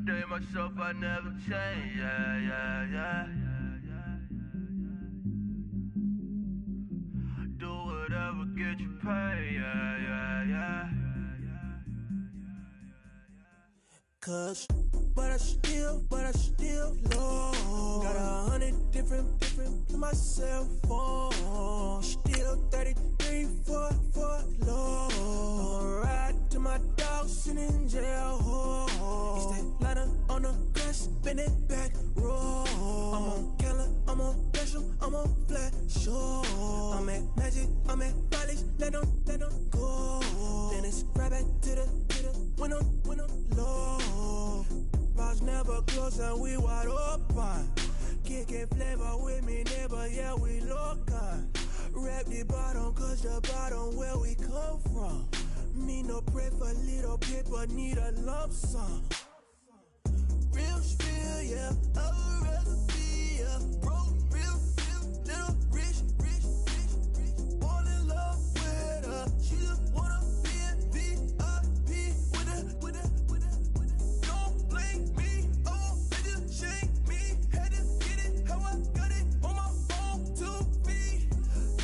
day myself, I never change. Yeah. Do whatever, get you paid. Yeah. Cause, but I still low. Got 100 different in my cell phone. Still 33 for low. I'ma ride to my dog sitting in jail. He stay lighter on the grass, spin it back, roll. I'm on Keller, I'm on Bishop, I'm on Flat Shore. I'm at Magic, I'm at Bally's, let them go. Then it's right back to the when I'm low. Bars never close and we wide open. Kicking flavor with me, neighbor, yeah, we local. Rap the bottom, cause the bottom where we come from. Me no pray for little paper, need a lump sum. Real spill, yeah, I would rather be a broke, real little rich. Fall in love with her, she just wanna be in VIP with her. Don't blame me, oh, they just shame me. Had to get it how I got it on my phone to be.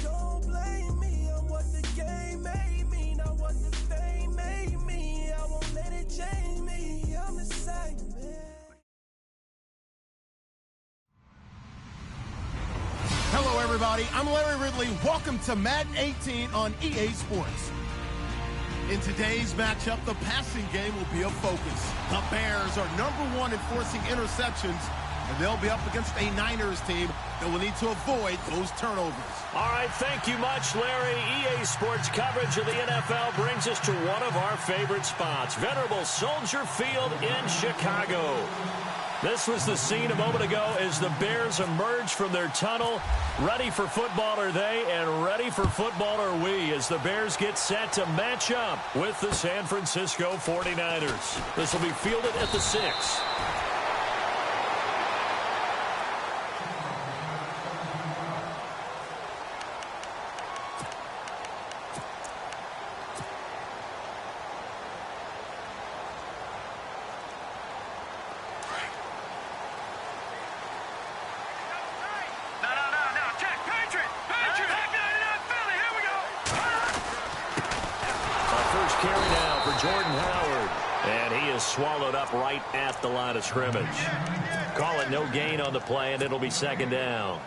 Don't blame me, I'm what the game made me, not what the fame made me. I won't let it change me, I'm the same, man. Hello, everybody. I'm Larry Ridley. Welcome to Madden 18 on EA Sports. In today's matchup, the passing game will be a focus. The Bears are #1 in forcing interceptions, and they'll be up against a Niners team that will need to avoid those turnovers. All right, thank you much, Larry. EA Sports coverage of the NFL brings us to one of our favorite spots, venerable Soldier Field in Chicago. This was the scene a moment ago as the Bears emerged from their tunnel. Ready for football are they, and ready for football are we, as the Bears get set to match up with the San Francisco 49ers. This will be fielded at the 6. Swallowed up right at the line of scrimmage. Call it no gain on the play, and it'll be second down.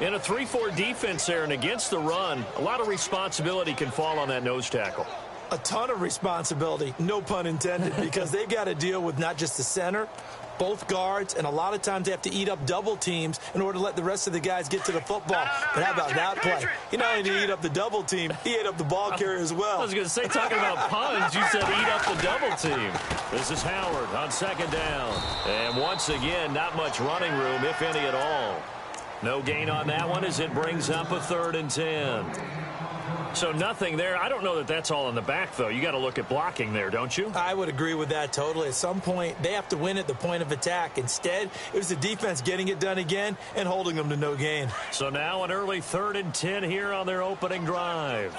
In a 3-4 defense there and against the run, a lot of responsibility can fall on that nose tackle. A ton of responsibility, no pun intended, because they've got to deal with not just the center, both guards, and a lot of times they have to eat up double teams in order to let the rest of the guys get to the football. But how about that play? He not only did he eat up the double team, he ate up the ball carrier as well. I was going to say, talking about puns, you said eat up the double team. This is Howard on second down. And once again, not much running room, if any at all. No gain on that one as it brings up a 3rd and 10. So nothing there. I don't know that that's all in the back, though. You got to look at blocking there, don't you? I would agree with that totally. At some point, they have to win at the point of attack. Instead, it was the defense getting it done again and holding them to no gain. So now an early 3rd and 10 here on their opening drive.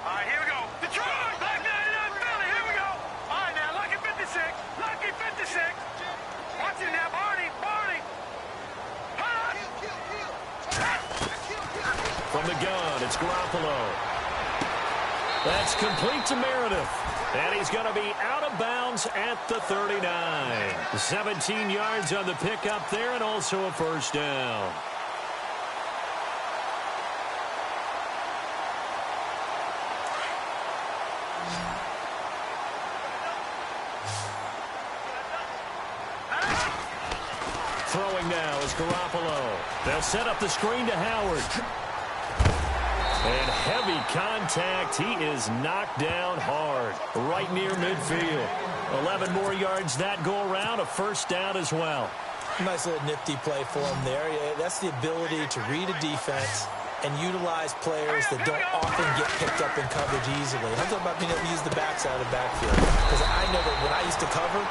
All right, here we go. The try! Back 99 Philly, here we go. All right, now, lucky 56. Lucky 56. Watch it now, Barney. From the gun, it's Garoppolo. That's complete to Meredith. And he's going to be out of bounds at the 39. 17 yards on the pickup there, and also a first down. Throwing now is Garoppolo. They'll set up the screen to Howard. And heavy contact. He is knocked down hard right near midfield. 11 more yards that go around. A first down as well. Nice little nifty play for him there. Yeah, that's the ability to read a defense and utilize players that don't often get picked up in coverage easily. I'm talking about being able to use the backside of the backfield. Because I know that when I used to cover,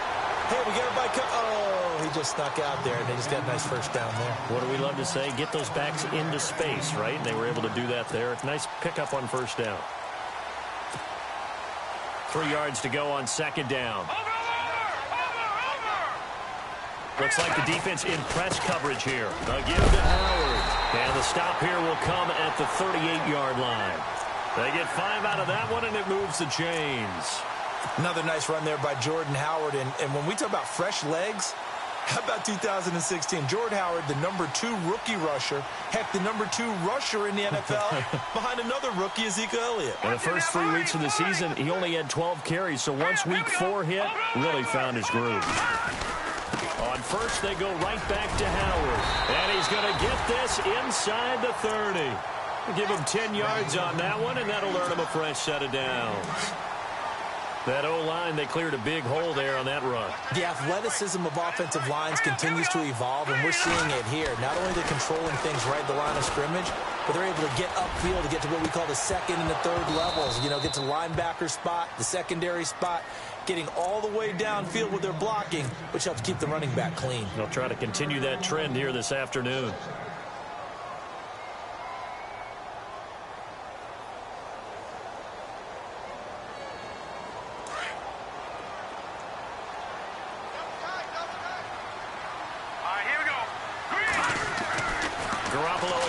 hey, we got a bike. Oh, he just snuck out there, and they just got a nice first down there. What do we love to say? Get those backs into space, right? And they were able to do that there. Nice pickup on first down. 3 yards to go on second down. Over. Looks like the defense in press coverage here. Again to Howard. And the stop here will come at the 38-yard line. They get 5 out of that one, and it moves the chains. Another nice run there by Jordan Howard. And when we talk about fresh legs, how about 2016? Jordan Howard, the #2 rookie rusher. Heck, the #2 rusher in the NFL behind another rookie, Ezekiel Elliott. In the first 3 weeks of the season, he only had 12 carries. So once week 4 hit, really found his groove. On first, they go right back to Howard. And he's going to get this inside the 30. Give him 10 yards on that one, and that'll earn him a fresh set of downs. That O-line, they cleared a big hole there on that run. The athleticism of offensive lines continues to evolve, and we're seeing it here. Not only they're controlling things right at the line of scrimmage, but they're able to get upfield to get to what we call the second and the third levels. You know, get to the linebacker spot, the secondary spot, getting all the way downfield with their blocking, which helps keep the running back clean. They'll try to continue that trend here this afternoon.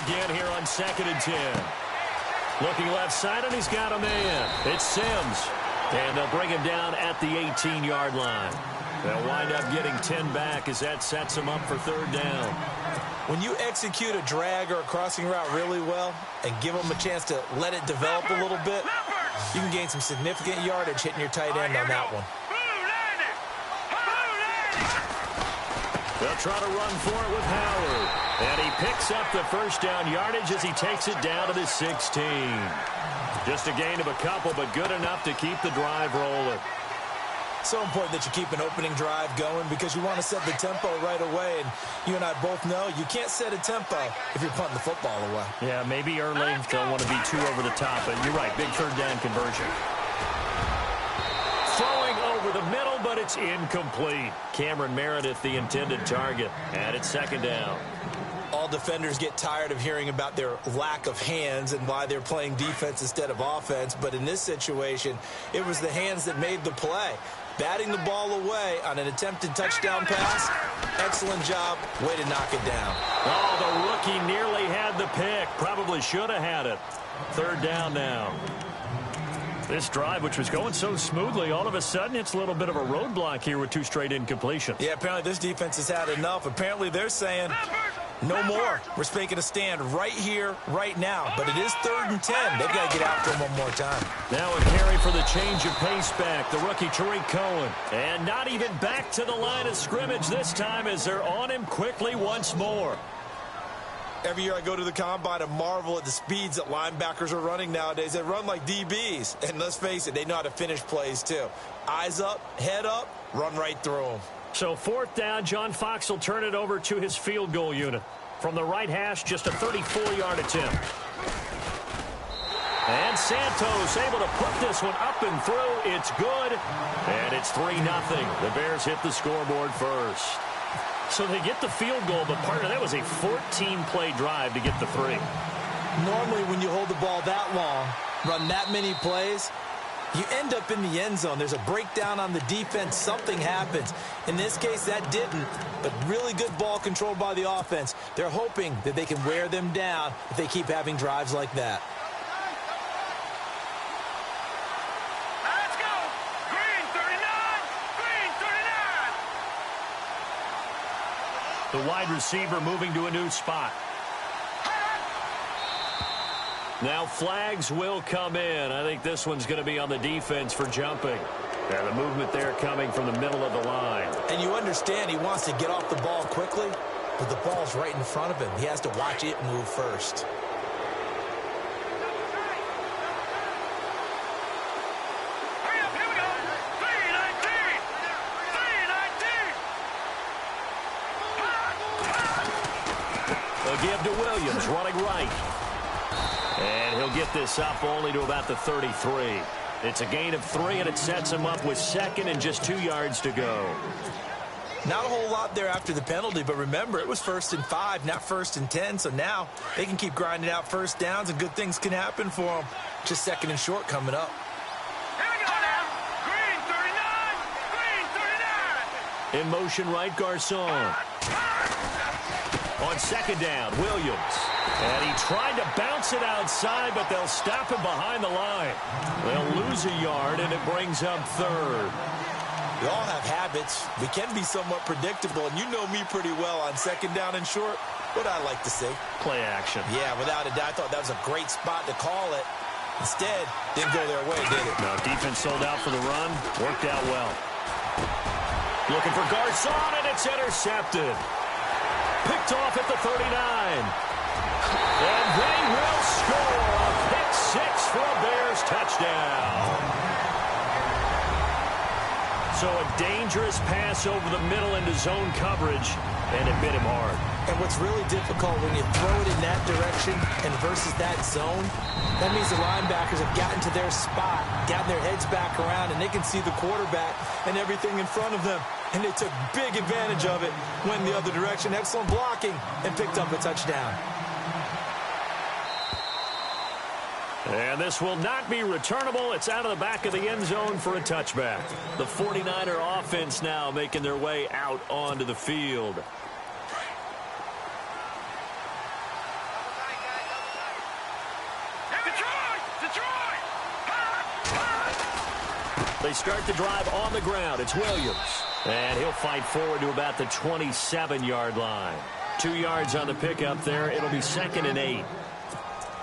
Again here on 2nd and 10. Looking left side, and he's got a man. It's Sims. And they'll bring him down at the 18-yard line. They'll wind up getting 10 back as that sets him up for 3rd down. When you execute a drag or a crossing route really well and give them a chance to let it develop a little bit, you can gain some significant yardage hitting your tight end on that one. They'll try to run for it with Howard. And he picks up the first down yardage as he takes it down to the 16. Just a gain of a couple, but good enough to keep the drive rolling. So important that you keep an opening drive going because you want to set the tempo right away. And you and I both know you can't set a tempo if you're punting the football away. Yeah, maybe early. Don't want to be too over the top, but you're right. Big 3rd down conversion. Throwing over the middle, but it's incomplete. Cameron Meredith, the intended target, and it's 2nd down. All defenders get tired of hearing about their lack of hands and why they're playing defense instead of offense. But in this situation, it was the hands that made the play. Batting the ball away on an attempted touchdown pass. Excellent job. Way to knock it down. Oh, the rookie nearly had the pick. Probably should have had it. 3rd down now. This drive, which was going so smoothly, all of a sudden it's a little bit of a roadblock here with 2 straight incompletions. Yeah, apparently this defense has had enough. Apparently they're saying no more. We're making a stand right here, right now. But it is 3rd and 10. They've got to get after him one more time. Now a carry for the change of pace back. The rookie Tariq Cohen. And not even back to the line of scrimmage this time as they're on him quickly once more. Every year I go to the combine and marvel at the speeds that linebackers are running nowadays. They run like DBs. And let's face it, they know how to finish plays too. Eyes up, head up, run right through them. So 4th down, John Fox will turn it over to his field goal unit. From the right hash, just a 34-yard attempt. And Santos able to put this one up and through. It's good. And it's 3-0. The Bears hit the scoreboard first. So they get the field goal, but partner, that was a 14-play drive to get the 3. Normally when you hold the ball that long, run that many plays, you end up in the end zone. There's a breakdown on the defense. Something happens. In this case, that didn't, but really good ball control by the offense. They're hoping that they can wear them down if they keep having drives like that. Let's go. Green 39. Green 39. The wide receiver moving to a new spot. Now flags will come in. I think this one's going to be on the defense for jumping. And the movement there coming from the middle of the line. And you understand he wants to get off the ball quickly, but the ball's right in front of him. He has to watch it move first. Hurry up, here we go. 3-19. 3-19. They'll give to Williams, running right. And he'll get this up only to about the 33. It's a gain of 3, and it sets him up with 2nd and just 2 yards to go. Not a whole lot there after the penalty, but remember, it was 1st and 5, not 1st and 10. So now they can keep grinding out first downs, and good things can happen for them. Just 2nd and short coming up. Here we go now. Green 39. Green 39. In motion right, Garcon. On second down, Williams. And he tried to bounce it outside, but they'll stop him behind the line. They'll lose a yard, and it brings up third. We all have habits. We can be somewhat predictable, and you know me pretty well on second down and short. What I like to see. Play action. Yeah, without a doubt. I thought that was a great spot to call it. Instead, didn't go their way, did it? No, defense sold out for the run. Worked out well. Looking for Garcon, and it's intercepted. Picked off at the 39. And they will score a pick six for a Bears touchdown. So a dangerous pass over the middle into zone coverage, and it bit him hard. And what's really difficult when you throw it in that direction and versus that zone, that means the linebackers have gotten to their spot, gotten their heads back around, and they can see the quarterback and everything in front of them. And they took big advantage of it, went the other direction, excellent blocking, and picked up a touchdown. And this will not be returnable. It's out of the back of the end zone for a touchback. The 49er offense now making their way out onto the field. They start the drive on the ground. It's Williams. And he'll fight forward to about the 27-yard line. 2 yards on the pickup there. It'll be 2nd and 8.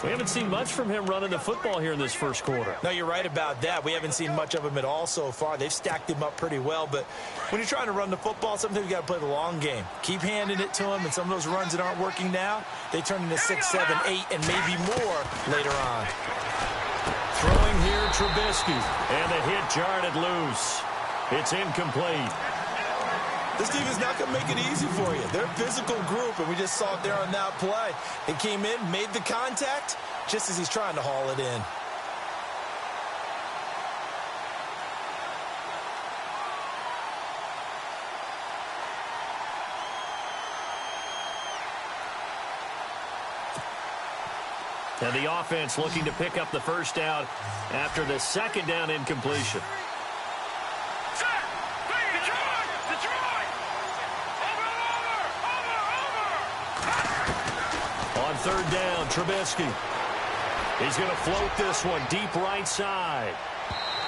We haven't seen much from him running the football here in this first quarter. No, you're right about that. We haven't seen much of him at all so far. They've stacked him up pretty well. But when you're trying to run the football, sometimes you got to play the long game. Keep handing it to him, and some of those runs that aren't working now, they turn into 6, 7, 8, and maybe more later on. Throwing here, Trubisky. And the hit jarred loose. It's incomplete. This team is not going to make it easy for you. They're a physical group, and we just saw it there on that play. He came in, made the contact, just as he's trying to haul it in. And the offense looking to pick up the first down after the second down incompletion. On third down, Trubisky. He's going to float this one deep right side.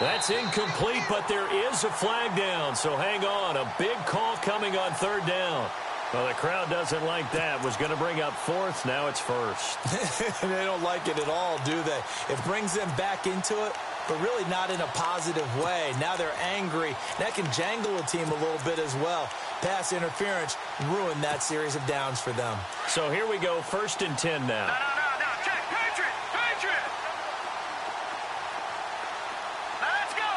That's incomplete, but there is a flag down, so hang on. A big call coming on third down. Well, the crowd doesn't like that. Was going to bring up fourth. Now it's first. They don't like it at all, do they? It brings them back into it, but really not in a positive way. Now they're angry. That can jangle a team a little bit as well. Pass interference ruined that series of downs for them. So here we go, 1st and 10 now. No, check, Patriot. Let's go.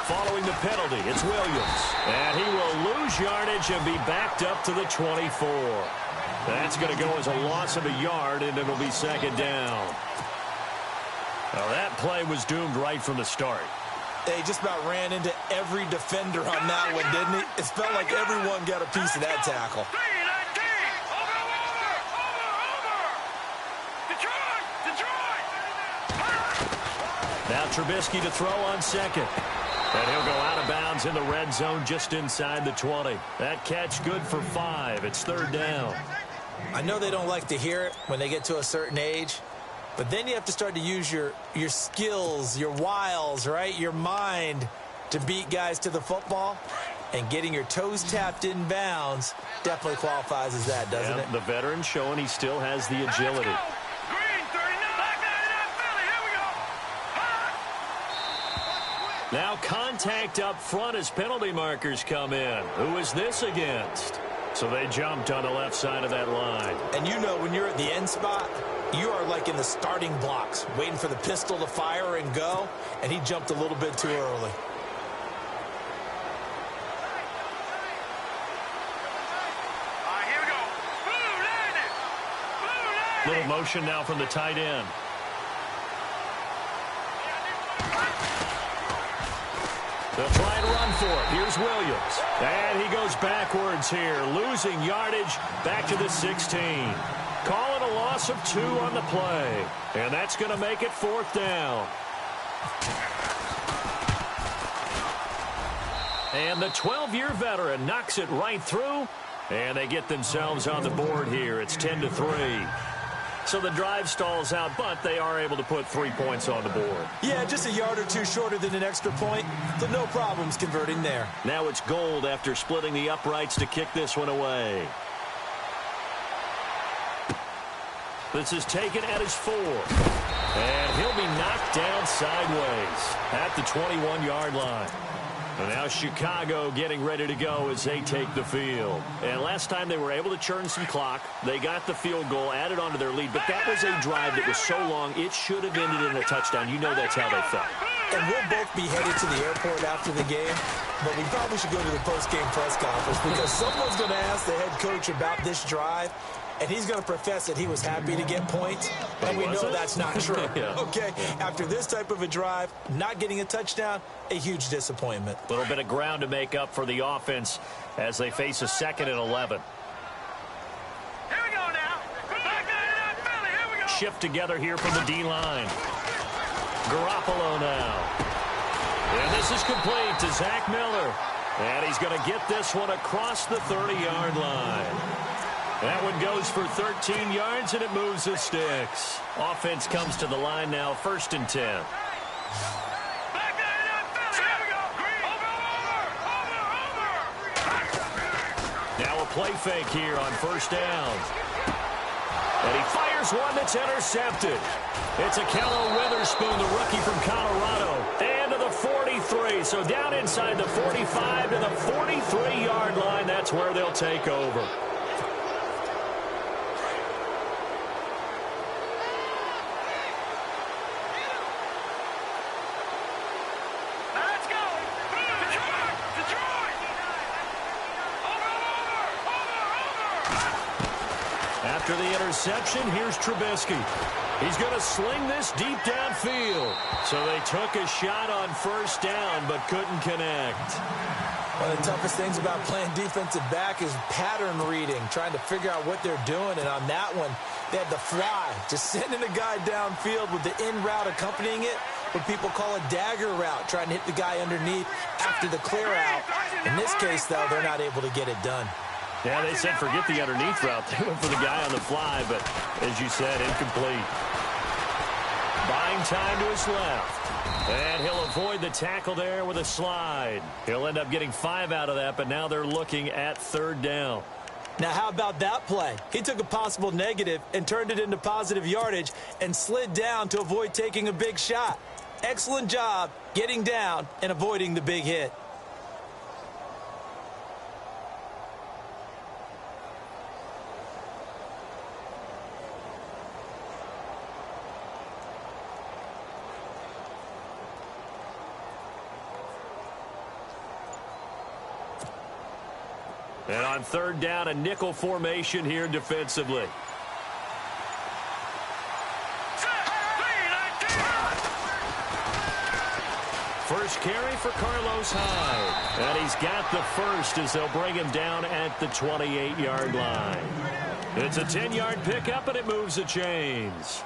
Following the penalty, it's Williams. And he will lose yardage and be backed up to the 24. That's going to go as a loss of a yard, and it'll be 2nd down. Well, that play was doomed right from the start. They just about ran into every defender on that one, didn't it? It felt like everyone got a piece of that tackle. Now Trubisky to throw on second. And he'll go out of bounds in the red zone just inside the 20. That catch good for 5. It's 3rd down. I know they don't like to hear it when they get to a certain age, but then you have to start to use your skills, your wiles, right? Your mind to beat guys to the football. And getting your toes tapped in bounds definitely qualifies as that, doesn't it? The veteran showing he still has the agility. Now contact up front as penalty markers come in. Who is this against? So they jumped on the left side of that line. And you know when you're at the end spot, you are like in the starting blocks, waiting for the pistol to fire and go, and he jumped a little bit too early. Here we go. Blue landed. Little motion now from the tight end. They'll try and run for it. Here's Williams. And he goes backwards here, losing yardage back to the 16. Calling a loss of 2 on the play. And that's going to make it 4th down. And the 12-year veteran knocks it right through, and they get themselves on the board here. It's 10-3. So the drive stalls out, but they are able to put 3 points on the board. Yeah, just a yard or two shorter than an extra point, so no problems converting there. Now it's Gold after splitting the uprights to kick this one away. This is taken at his 4. And he'll be knocked down sideways at the 21-yard line. And now Chicago getting ready to go as they take the field. And last time they were able to churn some clock. They got the field goal, added on to their lead. But that was a drive that was so long, it should have ended in a touchdown. You know that's how they felt. And we'll both be headed to the airport after the game. But we probably should go to the post-game press conference because someone's going to ask the head coach about this drive. And he's going to profess that he was happy to get points, and we know that's not true. Okay, after this type of a drive, not getting a touchdown, a huge disappointment. A little bit of ground to make up for the offense as they face a 2nd and 11. Here we go now. Here we go. Shift together here from the D-line. Garoppolo now. And this is complete to Zach Miller. And he's going to get this one across the 30-yard line. That one goes for 13 yards, and it moves the sticks. Offense comes to the line now, 1st and 10. Now a play fake here on 1st down. And he fires one that's intercepted. It's a Kello Witherspoon, the rookie from Colorado. And to the 43. So down inside the 45 to the 43-yard line. That's where they'll take over. After the interception, here's Trubisky. He's going to sling this deep downfield. So they took a shot on 1st down, but couldn't connect. One of the toughest things about playing defensive back is pattern reading, trying to figure out what they're doing. And on that one, they had the fly, just sending a guy downfield with the in route accompanying it, what people call a dagger route, trying to hit the guy underneath after the clear out. In this case, though, they're not able to get it done. Yeah, they said forget the underneath route. They went for the guy on the fly, but as you said, incomplete. Buying time to his left. And he'll avoid the tackle there with a slide. He'll end up getting 5 out of that, but now they're looking at 3rd down. Now, how about that play? He took a possible negative and turned it into positive yardage and slid down to avoid taking a big shot. Excellent job getting down and avoiding the big hit. And on 3rd down, a nickel formation here defensively. First carry for Carlos Hyde. And he's got the first as they'll bring him down at the 28-yard line. It's a 10-yard pickup, and it moves the chains.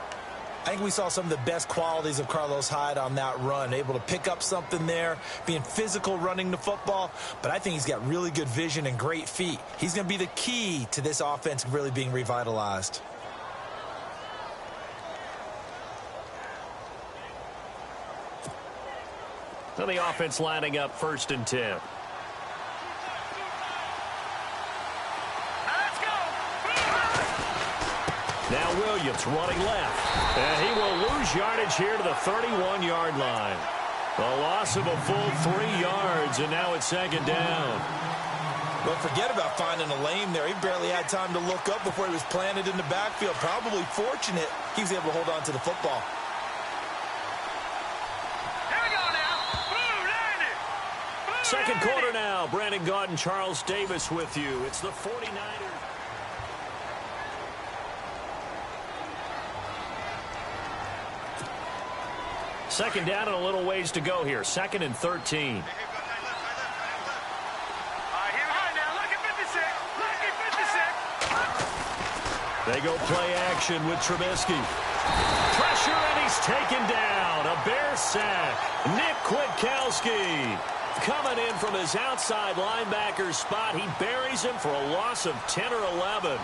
I think we saw some of the best qualities of Carlos Hyde on that run. Able to pick up something there, being physical running the football. But I think he's got really good vision and great feet. He's going to be the key to this offense really being revitalized. So the offense lining up 1st and 10. Now Williams running left. And he will lose yardage here to the 31-yard line. A loss of a full 3 yards, and now it's 2nd down. But forget about finding a lane there. He barely had time to look up before he was planted in the backfield. Probably fortunate he was able to hold on to the football. Here we go now. Blue landed. Second quarter now. Brandon Gaudin, Charles Davis with you. It's the 49ers. Second down and a little ways to go here. 2nd and 13. They go play action with Trubisky. Pressure, and he's taken down. A Bear sack. Nick Kwiatkowski. Coming in from his outside linebacker spot, he buries him for a loss of 10 or 11.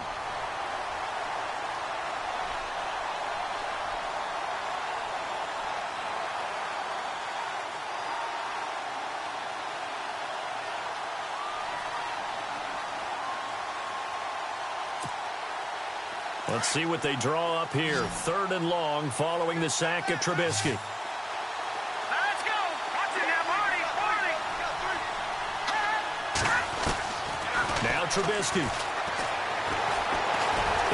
Let's see what they draw up here. 3rd and long following the sack of Trubisky. Let's go. Watch it now, Marty. Now Trubisky.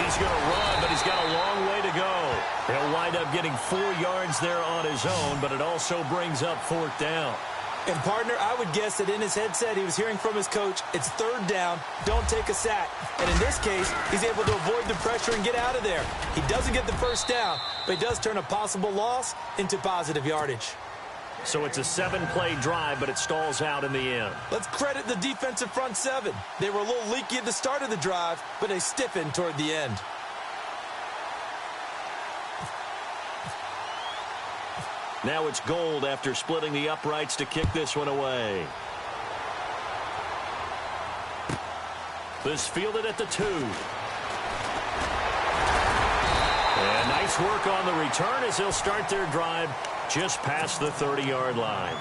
He's going to run, but he's got a long way to go. He'll wind up getting 4 yards there on his own, but it also brings up 4th down. And, partner, I would guess that in his headset he was hearing from his coach, it's 3rd down, don't take a sack. And in this case, he's able to avoid the pressure and get out of there. He doesn't get the 1st down, but he does turn a possible loss into positive yardage. So it's a 7-play drive, but it stalls out in the end. Let's credit the defensive front 7. They were a little leaky at the start of the drive, but they stiffened toward the end. Now it's Gold after splitting the uprights to kick this one away. This fielded at the 2. And nice work on the return as they'll start their drive just past the 30-yard line.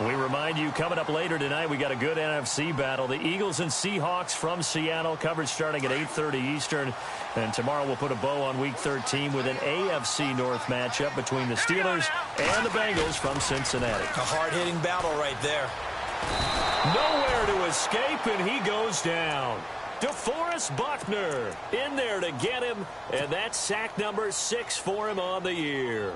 We remind you, coming up later tonight, we got a good NFC battle. The Eagles and Seahawks from Seattle, coverage starting at 8:30 Eastern. And tomorrow we'll put a bow on Week 13 with an AFC North matchup between the Steelers and the Bengals from Cincinnati. A hard-hitting battle right there. Nowhere to escape, and he goes down. DeForest Buckner in there to get him, and that's sack number 6 for him on the year.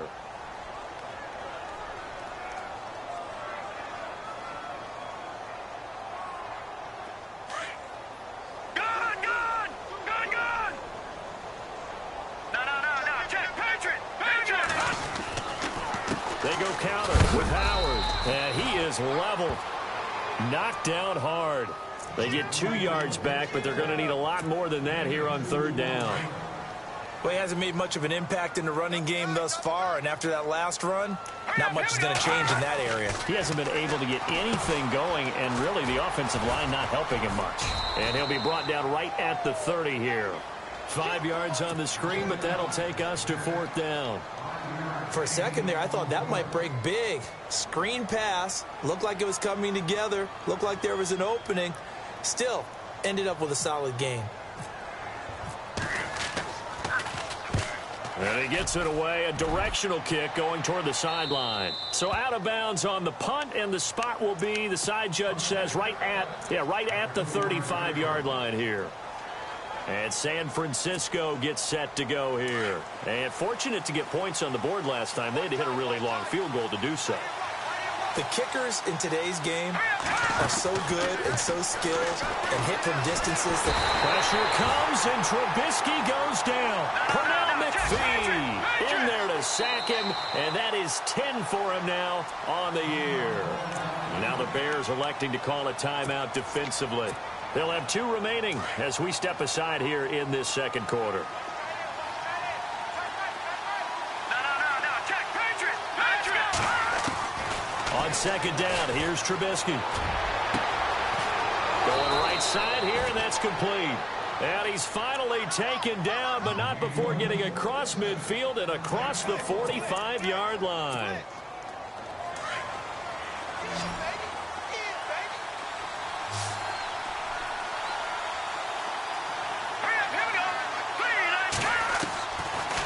They go counter with Howard, and he is leveled. Knocked down hard. They get 2 yards back, but they're going to need a lot more than that here on 3rd down. Well, he hasn't made much of an impact in the running game thus far, and after that last run, not much is going to change in that area. He hasn't been able to get anything going, and really the offensive line not helping him much. And he'll be brought down right at the 30 here. 5 yards on the screen, but that'll take us to 4th down. For a second there, I thought that might break big. Screen pass, looked like it was coming together, looked like there was an opening. Still, ended up with a solid gain. And he gets it away, a directional kick going toward the sideline. So out of bounds on the punt, and the spot will be, the side judge says, right at the 35-yard line here. And San Francisco gets set to go here. And fortunate to get points on the board last time. They had to hit a really long field goal to do so. The kickers in today's game are so good and so skilled and hit from distances that... Pressure comes, and Trubisky goes down. Pernell McPhee in there to sack him, and that is 10 for him now on the year. Now the Bears electing to call a timeout defensively. They'll have 2 remaining as we step aside here in this 2nd quarter. On 2nd down, here's Trubisky. Going right side here, and that's complete. And he's finally taken down, but not before getting across midfield and across the 45-yard line.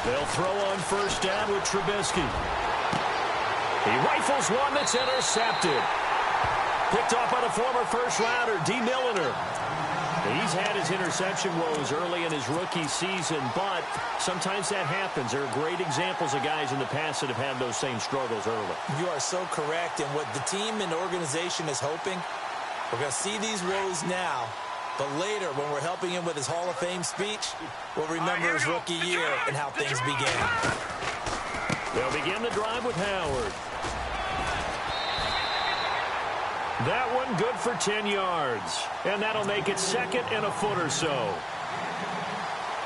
They'll throw on 1st down with Trubisky. He rifles one that's intercepted. Picked off by the former first-rounder, D. Milliner. He's had his interception woes early in his rookie season, but sometimes that happens. There are great examples of guys in the past that have had those same struggles early. You are so correct, and what the team and organization is hoping, we're going to see these woes now. But later, when we're helping him with his Hall of Fame speech, we'll remember his rookie year and how things began. They'll begin the drive with Howard. That one good for 10 yards. And that'll make it 2nd and a foot or so.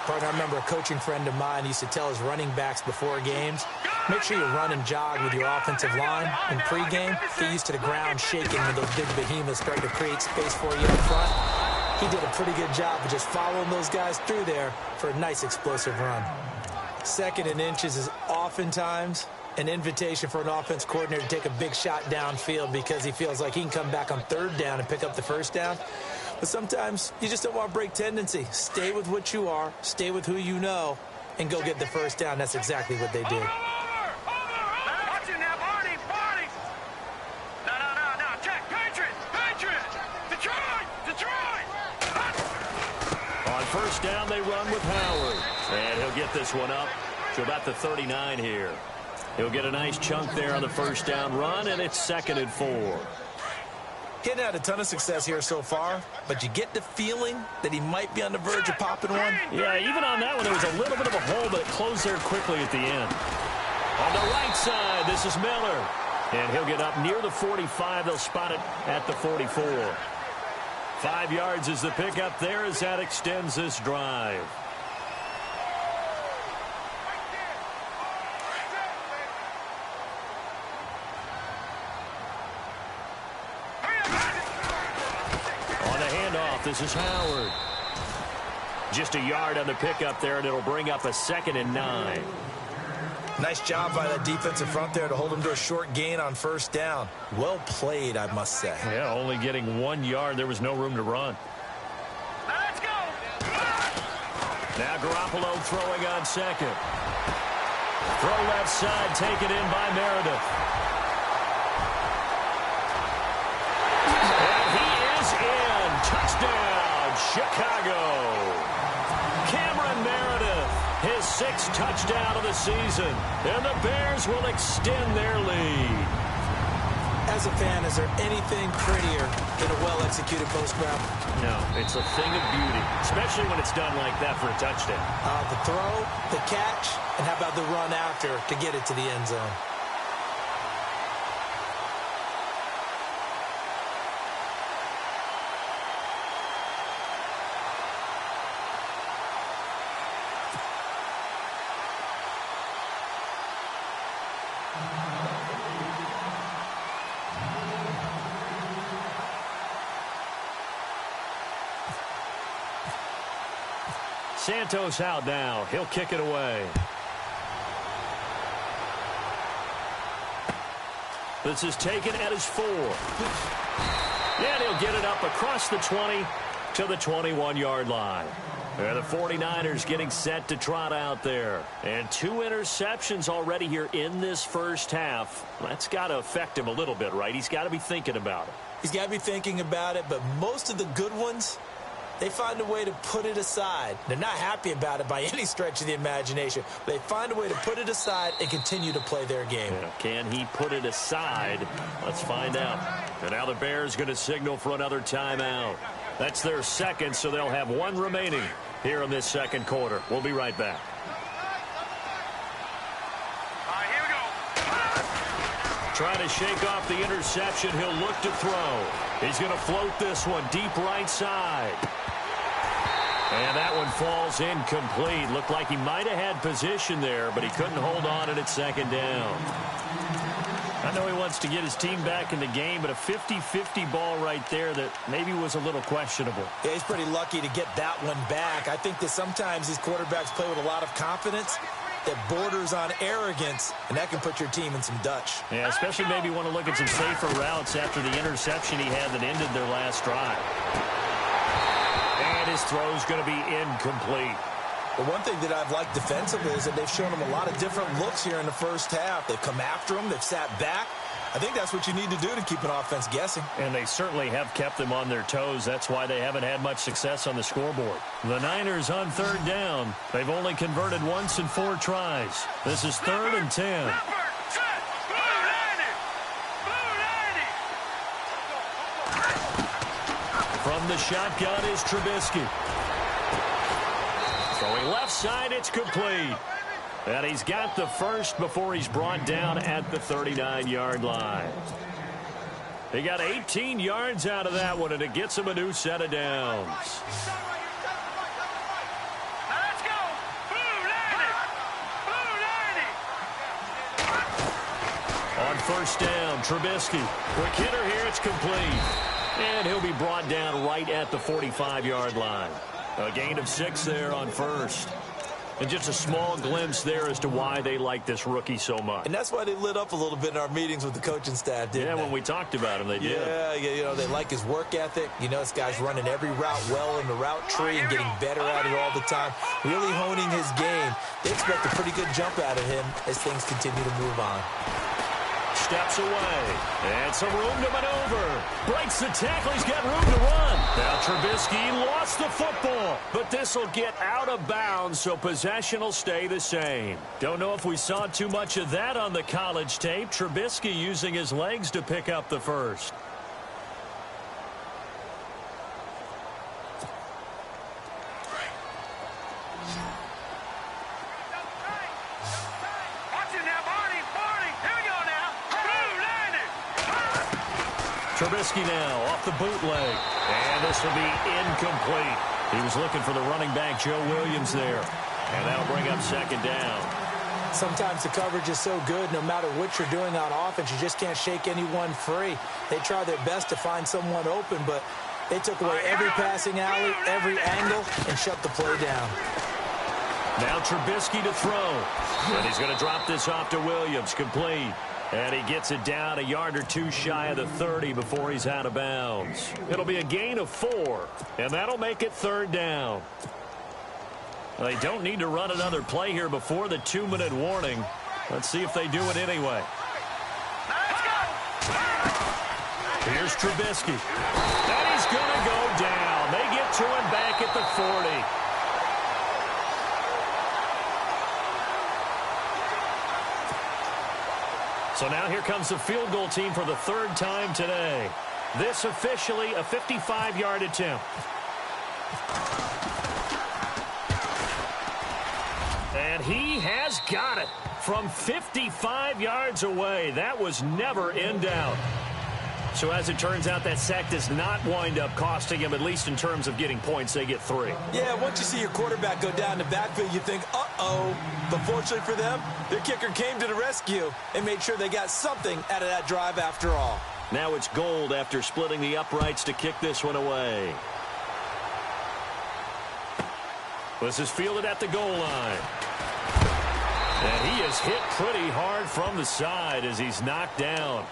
Partner, I remember a coaching friend of mine used to tell his running backs before games, make sure you run and jog with your offensive line in pregame. Get used to the ground shaking when those big behemoths start to create space for you up front. He did a pretty good job of just following those guys through there for a nice explosive run. Second and inches is oftentimes an invitation for an offense coordinator to take a big shot downfield because he feels like he can come back on third down and pick up the first down. But sometimes you just don't want to break tendency. Stay with what you are, stay with who you know, and go get the first down. That's exactly what they did. Watch it now, Barney. No. Check. Patriots. Detroit. On first down, they run with Howard. And he'll get this one up to about the 39 here. He'll get a nice chunk there on the first down run, and it's 2nd and 4. He hadn't had a ton of success here so far, but you get the feeling that he might be on the verge of popping one. Yeah, even on that one, there was a little bit of a hole, but it closed there quickly at the end. On the right side, this is Miller. And he'll get up near the 45. They'll spot it at the 44. 5 yards is the pickup there as that extends this drive. This is Howard. Just a yard on the pickup there, and it'll bring up a 2nd and 9. Nice job by that defensive front there to hold him to a short gain on first down. Well played, I must say. Yeah, only getting 1 yard. There was no room to run. Let's go. Now Garoppolo throwing on second. Throw left side, taken in by Meredith. And he is in. Touchdown, Chicago. Cameron Meredith, his 6th touchdown of the season. And the Bears will extend their lead. As a fan, is there anything prettier than a well-executed post route? No, it's a thing of beauty, especially when it's done like that for a touchdown. The throw, the catch, and how about the run after to get it to the end zone? Santos out now. He'll kick it away. This is taken at his 4. And he'll get it up across the 20 to the 21-yard line. And the 49ers getting set to trot out there. And 2 interceptions already here in this first half. That's got to affect him a little bit, right? He's got to be thinking about it. He's got to be thinking about it, but most of the good ones, they find a way to put it aside. They're not happy about it by any stretch of the imagination. They find a way to put it aside and continue to play their game. Yeah, can he put it aside? Let's find out. And now the Bears going to signal for another timeout. That's their 2nd, so they'll have 1 remaining here in this 2nd quarter. We'll be right back. Here we go. Trying to shake off the interception. He'll look to throw. He's going to float this one deep right side. And that one falls incomplete. Looked like he might have had position there, but he couldn't hold on, and it's 2nd down. I know he wants to get his team back in the game, but a 50-50 ball right there that maybe was a little questionable. Yeah, he's pretty lucky to get that one back. I think that sometimes these quarterbacks play with a lot of confidence that borders on arrogance, and that can put your team in some Dutch. Yeah, especially maybe want to look at some safer routes after the interception he had that ended their last drive. And his throw's going to be incomplete. The one thing that I've liked defensively is that they've shown him a lot of different looks here in the first half. They've come after him. They've sat back. I think that's what you need to do to keep an offense guessing. And they certainly have kept them on their toes. That's why they haven't had much success on the scoreboard. The Niners on 3rd down. They've only converted once in 4 tries. This is 3rd and 10. From the shotgun is Trubisky. Throwing left side, it's complete. And he's got the first before he's brought down at the 39-yard line. He got 18 yards out of that one, and it gets him a new set of downs. Let's go. On first down, Trubisky. Quick hitter here, it's complete. And he'll be brought down right at the 45-yard line. A gain of 6 there on first. And just a small glimpse there as to why they like this rookie so much. And that's why they lit up a little bit in our meetings with the coaching staff, didn't they? When we talked about him, they did. Yeah, you know, they like his work ethic. You know, this guy's running every route well in the route tree and getting better at it all the time, really honing his game. They expect a pretty good jump out of him as things continue to move on. Steps away, and some room to maneuver. Breaks the tackle, he's got room to run. Now Trubisky lost the football, but this will get out of bounds, so possession will stay the same. Don't know if we saw too much of that on the college tape. Trubisky using his legs to pick up the first. Trubisky now off the bootleg, and this will be incomplete. He was looking for the running back, Joe Williams, there, and that'll bring up second down. Sometimes the coverage is so good, no matter what you're doing on offense, you just can't shake anyone free. They try their best to find someone open, but they took away every passing alley, every angle, and shut the play down. Now Trubisky to throw, and he's going to drop this off to Williams, complete. And he gets it down a yard or two shy of the 30 before he's out of bounds. It'll be a gain of 4, and that'll make it third down. Well, they don't need to run another play here before the 2-minute warning. Let's see if they do it anyway. Here's Trubisky. And he's going to go down. They get to him back at the 40. So now here comes the field goal team for the third time today. This officially a 55-yard attempt. And he has got it from 55 yards away. That was never in doubt. So as it turns out, that sack does not wind up costing him, at least in terms of getting points. They get 3. Yeah, once you see your quarterback go down the backfield, you think, uh-oh. But fortunately for them, their kicker came to the rescue and made sure they got something out of that drive after all. Now it's Gold after splitting the uprights to kick this one away. This is fielded at the goal line. And he is hit pretty hard from the side as he's knocked down.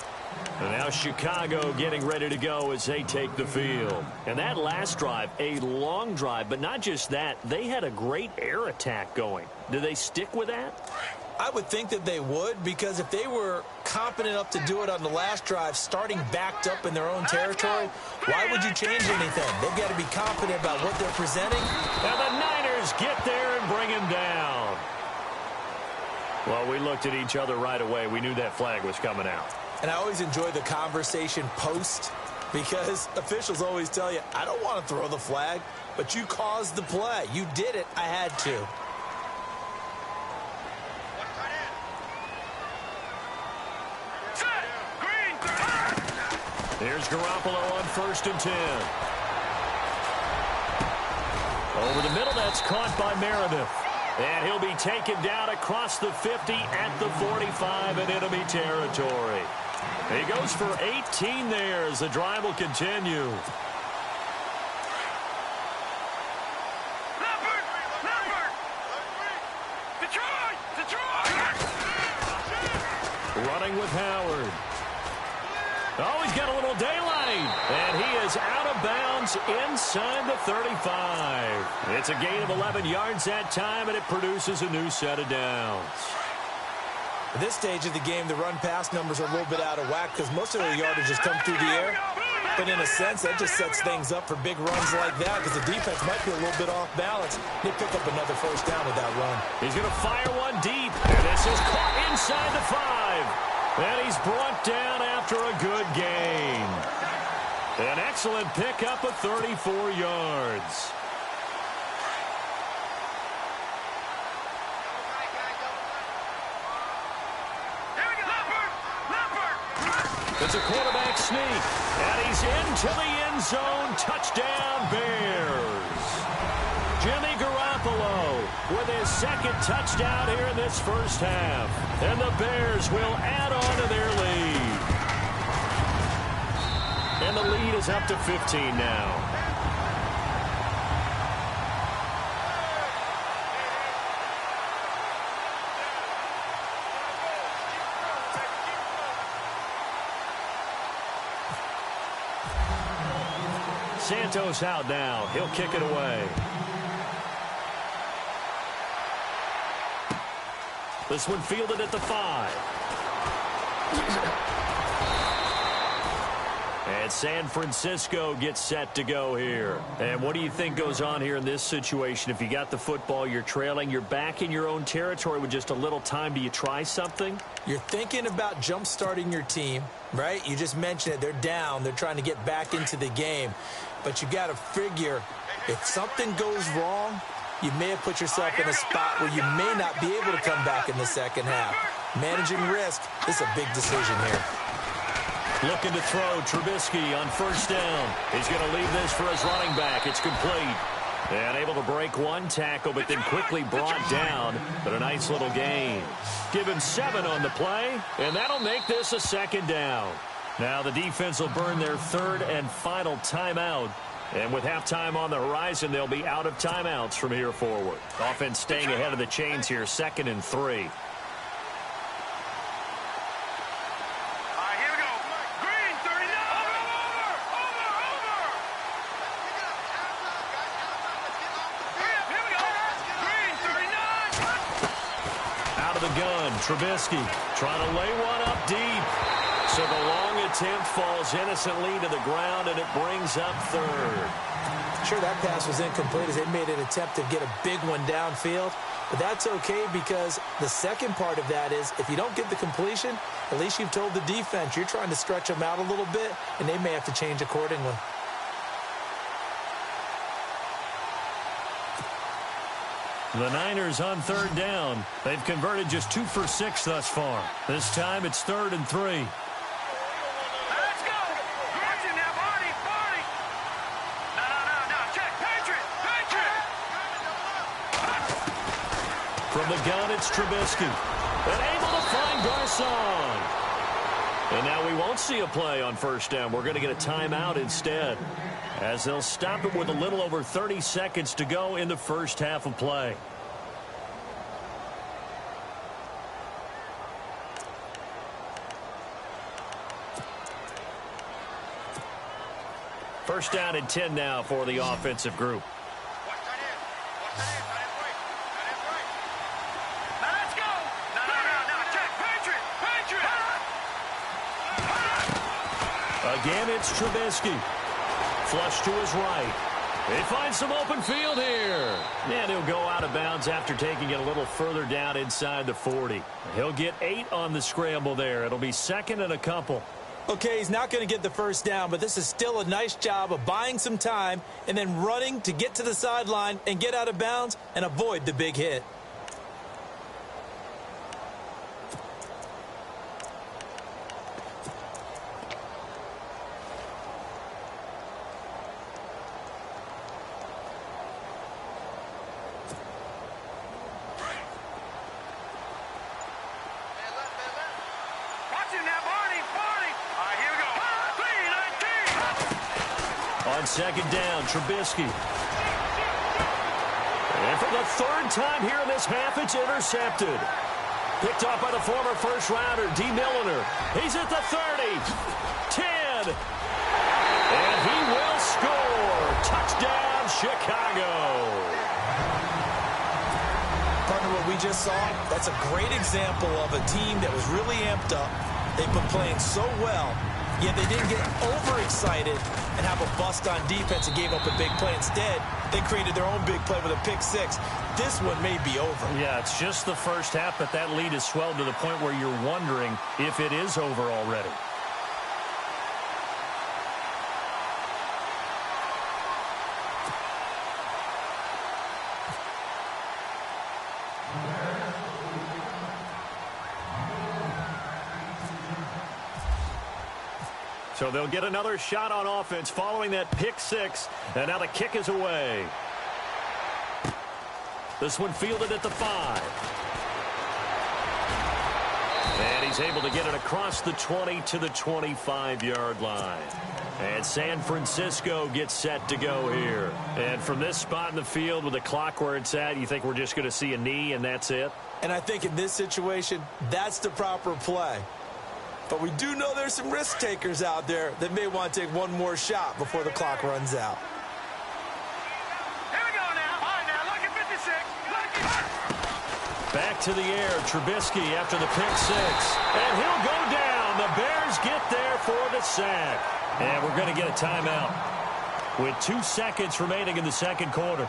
And now Chicago getting ready to go as they take the field. And that last drive, a long drive, but not just that. They had a great air attack going. Do they stick with that? I would think that they would, because if they were competent enough to do it on the last drive, starting backed up in their own territory, why would you change anything? They've got to be confident about what they're presenting. And the Niners get there and bring him down. Well, we looked at each other right away. We knew that flag was coming out. And I always enjoy the conversation post, because officials always tell you, I don't want to throw the flag, but you caused the play. You did it. I had to. Here's Garoppolo on first and 10. Over the middle, that's caught by Meredith. And he'll be taken down across the 50 at the 45 in enemy territory. He goes for 18 there as the drive will continue. Running with Howard. Oh, he's got a little daylight. And he is out of bounds inside the 35. It's a gain of 11 yards that time, and it produces a new set of downs. At this stage of the game, the run-pass numbers are a little bit out of whack because most of their yardage has come through the air. But in a sense, that just sets things up for big runs like that because the defense might be a little bit off balance. They pick up another first down with that run. He's going to fire one deep. And this is caught inside the 5. And he's brought down after a good gain. An excellent pickup of 34 yards. It's a quarterback sneak, and he's into the end zone. Touchdown, Bears. Jimmy Garoppolo with his second touchdown here in this first half. And the Bears will add on to their lead. lead is up to 15 now. Santos out now. He'll kick it away. This one fielded at the 5. And San Francisco gets set to go here. And what do you think goes on here in this situation? If you got the football, you're trailing, you're back in your own territory with just a little time. Do you try something? You're thinking about jump-starting your team, right? You just mentioned it. They're down. They're trying to get back into the game. But you got to figure if something goes wrong, you may have put yourself in a spot where you may not be able to come back in the second half. Managing risk is a big decision here. Looking to throw, Trubisky on first down. He's going to leave this for his running back. It's complete. And able to break one tackle, but then quickly brought down. But a nice little gain. Give him 7 on the play, and that'll make this a second down. Now the defense will burn their third and final timeout. And with halftime on the horizon, they'll be out of timeouts from here forward. Offense staying ahead of the chains here, 2nd and 3. Trubisky trying to lay one up deep. So the long attempt falls innocently to the ground, and it brings up 3rd. Sure, that pass was incomplete as they made an attempt to get a big one downfield. But that's okay because the second part of that is if you don't get the completion, at least you've told the defense you're trying to stretch them out a little bit, and they may have to change accordingly. The Niners on 3rd down. They've converted just 2 for 6 thus far. This time it's 3rd and 3. Let's go! Watch it now, Barney! Barney! No. Check! Patriot! From the gun, it's Trubisky. And able to find Garcon. And now we won't see a play on first down. We're going to get a timeout instead, as they'll stop it with a little over 30 seconds to go in the first half of play. First down and 10 now for the offensive group. Let's go! No. Check! Patriot! Again, it's Trubisky. Flush to his right. They find some open field here. And he'll go out of bounds after taking it a little further down inside the 40. He'll get 8 on the scramble there. It'll be 2nd and a couple. Okay, he's not going to get the first down, but this is still a nice job of buying some time and then running to get to the sideline and get out of bounds and avoid the big hit. On 2nd down, Trubisky. And for the 3rd time here in this half, it's intercepted. Picked off by the former first-rounder, D. Milliner. He's at the 30, 10, and he will score. Touchdown, Chicago. Partner, what we just saw, that's a great example of a team that was really amped up. They've been playing so well, yet they didn't get overexcited and have a bust on defense and gave up a big play. Instead, they created their own big play with a pick 6. This one may be over. Yeah, it's just the first half, but that lead has swelled to the point where you're wondering if it is over already. So they'll get another shot on offense following that pick 6. And now the kick is away. This one fielded at the 5. And he's able to get it across the 20 to the 25-yard line. And San Francisco gets set to go here. And from this spot in the field with the clock where it's at, you think we're just going to see a knee and that's it? And I think in this situation, that's the proper play. But we do know there's some risk takers out there that may want to take one more shot before the clock runs out. Here we go now. All right, now, lucky 56. Lucky. Back to the air, Trubisky after the pick six. And he'll go down. The Bears get there for the sack. And we're going to get a timeout with 2 seconds remaining in the second quarter.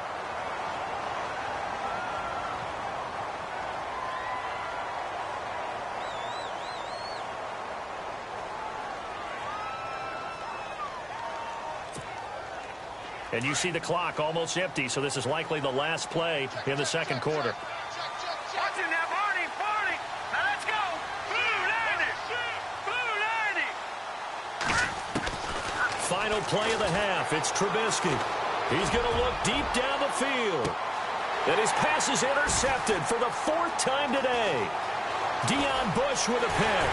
And you see the clock almost empty, so this is likely the last play in the second quarter. Watch it now, Barney, Barney. Now let's go. Blue 90. Final play of the half. It's Trubisky. He's going to look deep down the field. And his pass is intercepted for the 4th time today. Deion Bush with a pick.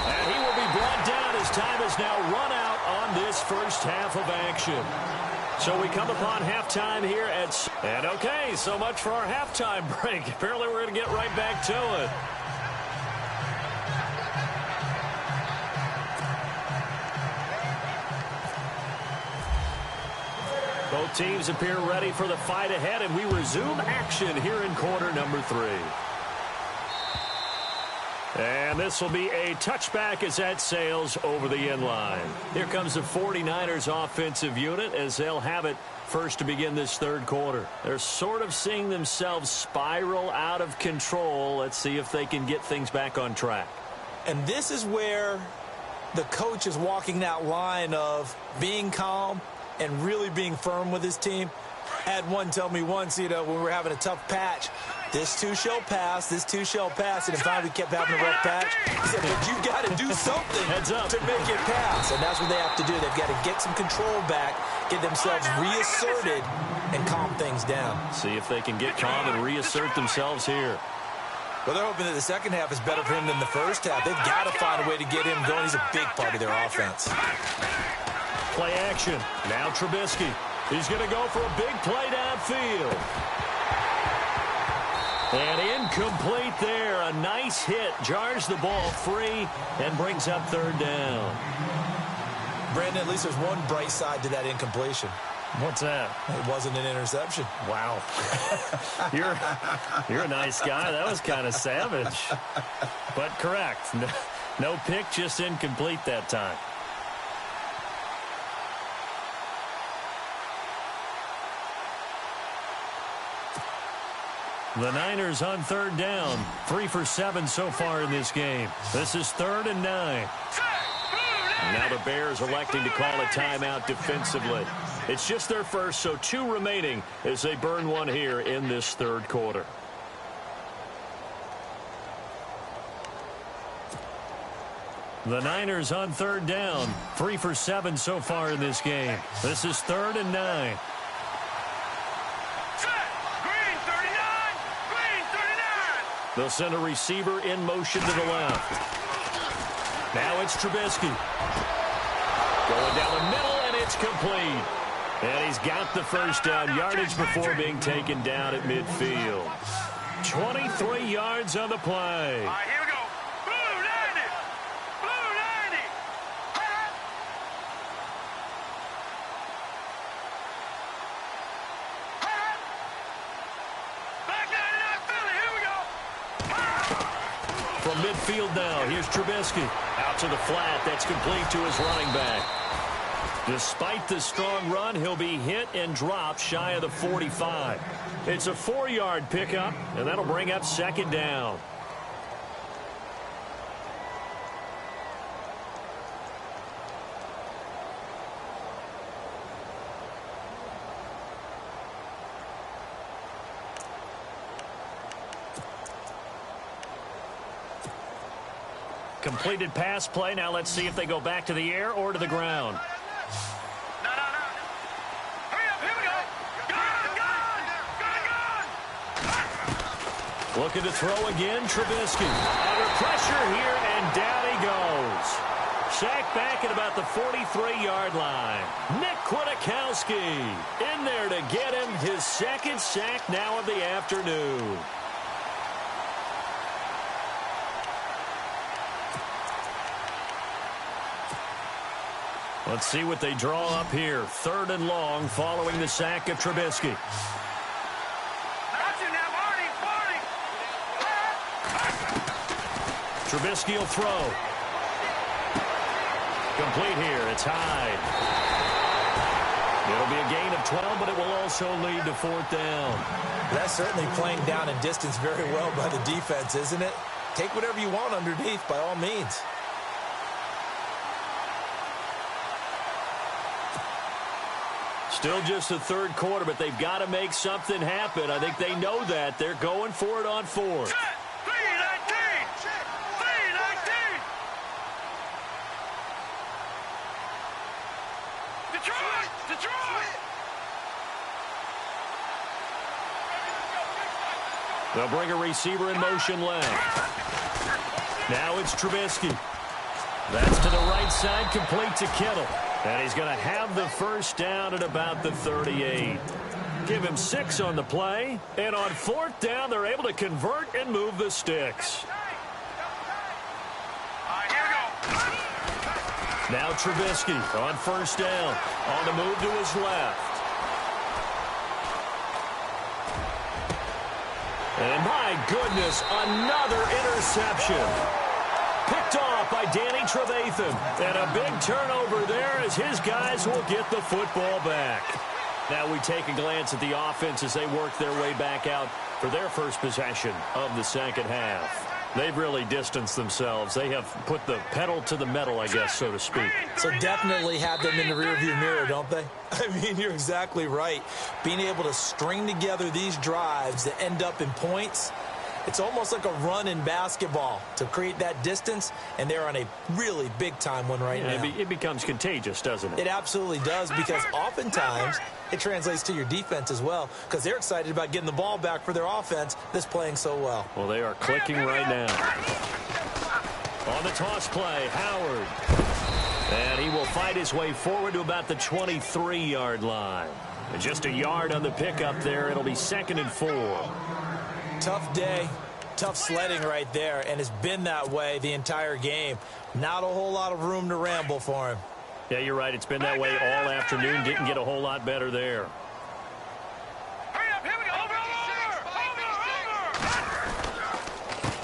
And he will be brought down as time has now run out on this first half of action. So we come upon halftime here at... And okay, so much for our halftime break. Apparently we're going to get right back to it. Both teams appear ready for the fight ahead, and we resume action here in quarter number 3. And this will be a touchback as that sails over the end line. Here comes the 49ers offensive unit as they'll have it first to begin this third quarter. They're sort of seeing themselves spiral out of control. Let's see if they can get things back on track. And this is where the coach is walking that line of being calm and really being firm with his team. I had one tell me once, when we were having a tough patch, this too shall pass, this too shall pass, and finally we kept having a rough patch. He said, but you've got to do something to make it pass, and that's what they have to do. They've got to get some control back, get themselves reasserted, and calm things down. See if they can get calm and reassert themselves here. Well, they're hoping that the second half is better for him than the first half. They've got to find a way to get him going. He's a big part of their offense. Play action. Now Trubisky. He's going to go for a big play downfield. And incomplete there. A nice hit. Jars the ball free and brings up third down. Brandon, at least there's one bright side to that incompletion. What's that? It wasn't an interception. Wow. You're a nice guy. That was kind of savage. But correct. No pick, just incomplete that time. The Niners on third down. 3 for 7 so far in this game. This is 3rd and 9. Now the Bears electing to call a timeout defensively. It's just their first, so 2 remaining as they burn one here in this third quarter. The Niners on third down. 3 for 7 so far in this game. This is 3rd and 9. They'll send a receiver in motion to the left. Now it's Trubisky. Going down the middle, and it's complete. And he's got the first down yardage before being taken down at midfield. 23 yards on the play. All right, here we go. Blue 90. Blue 90. Back 99 Philly. Here we go. From midfield now, here's Trubisky. Out to the flat, that's complete to his running back. Despite the strong run, he'll be hit and dropped shy of the 45. It's a 4-yard pickup, and that'll bring up second down. Completed pass play. Now let's see if they go back to the air or to the ground. No. Hurry up. Here we go. Gone. Looking to throw again, Trubisky. Under pressure here, and down he goes. Sack back at about the 43-yard line. Nick Kwiatkowski in there to get him his second sack now of the afternoon. Let's see what they draw up here. 3rd and long following the sack of Trubisky. Trubisky will throw. Complete here. It's Hyde. It'll be a gain of 12, but it will also lead to 4th down. That's certainly playing down in distance very well by the defense, isn't it? Take whatever you want underneath by all means. Still just the 3rd quarter, but they've got to make something happen. I think they know that. They're going for it on 4th. They'll bring a receiver in motion left. Now it's Trubisky. That's to the right side, complete to Kittle. And he's going to have the 1st down at about the 38. Give him 6 on the play. And on 4th down, they're able to convert and move the sticks. Now Trubisky on 1st down. On the move to his left. And my goodness, another interception. Picked off by Danny Trevathan. And a big turnover there as his guys will get the football back. Now we take a glance at the offense as they work their way back out for their first possession of the second half. They've really distanced themselves. They have put the pedal to the metal, I guess, so to speak. So definitely have them in the rearview mirror, don't they? I mean, you're exactly right. Being able to string together these drives that end up in points, it's almost like a run in basketball to create that distance, and they're on a really big-time one right now. It becomes contagious, doesn't it? It absolutely does, because oftentimes it translates to your defense as well, because they're excited about getting the ball back for their offense that's playing so well. Well, they are clicking right now. On the toss play, Howard. And he will fight his way forward to about the 23-yard line. And just a yard on the pickup there. It'll be 2nd and 4. Tough day, tough sledding right there, and it's been that way the entire game. Not a whole lot of room to ramble for him. Yeah, you're right. It's been that way all afternoon. Didn't get a whole lot better there.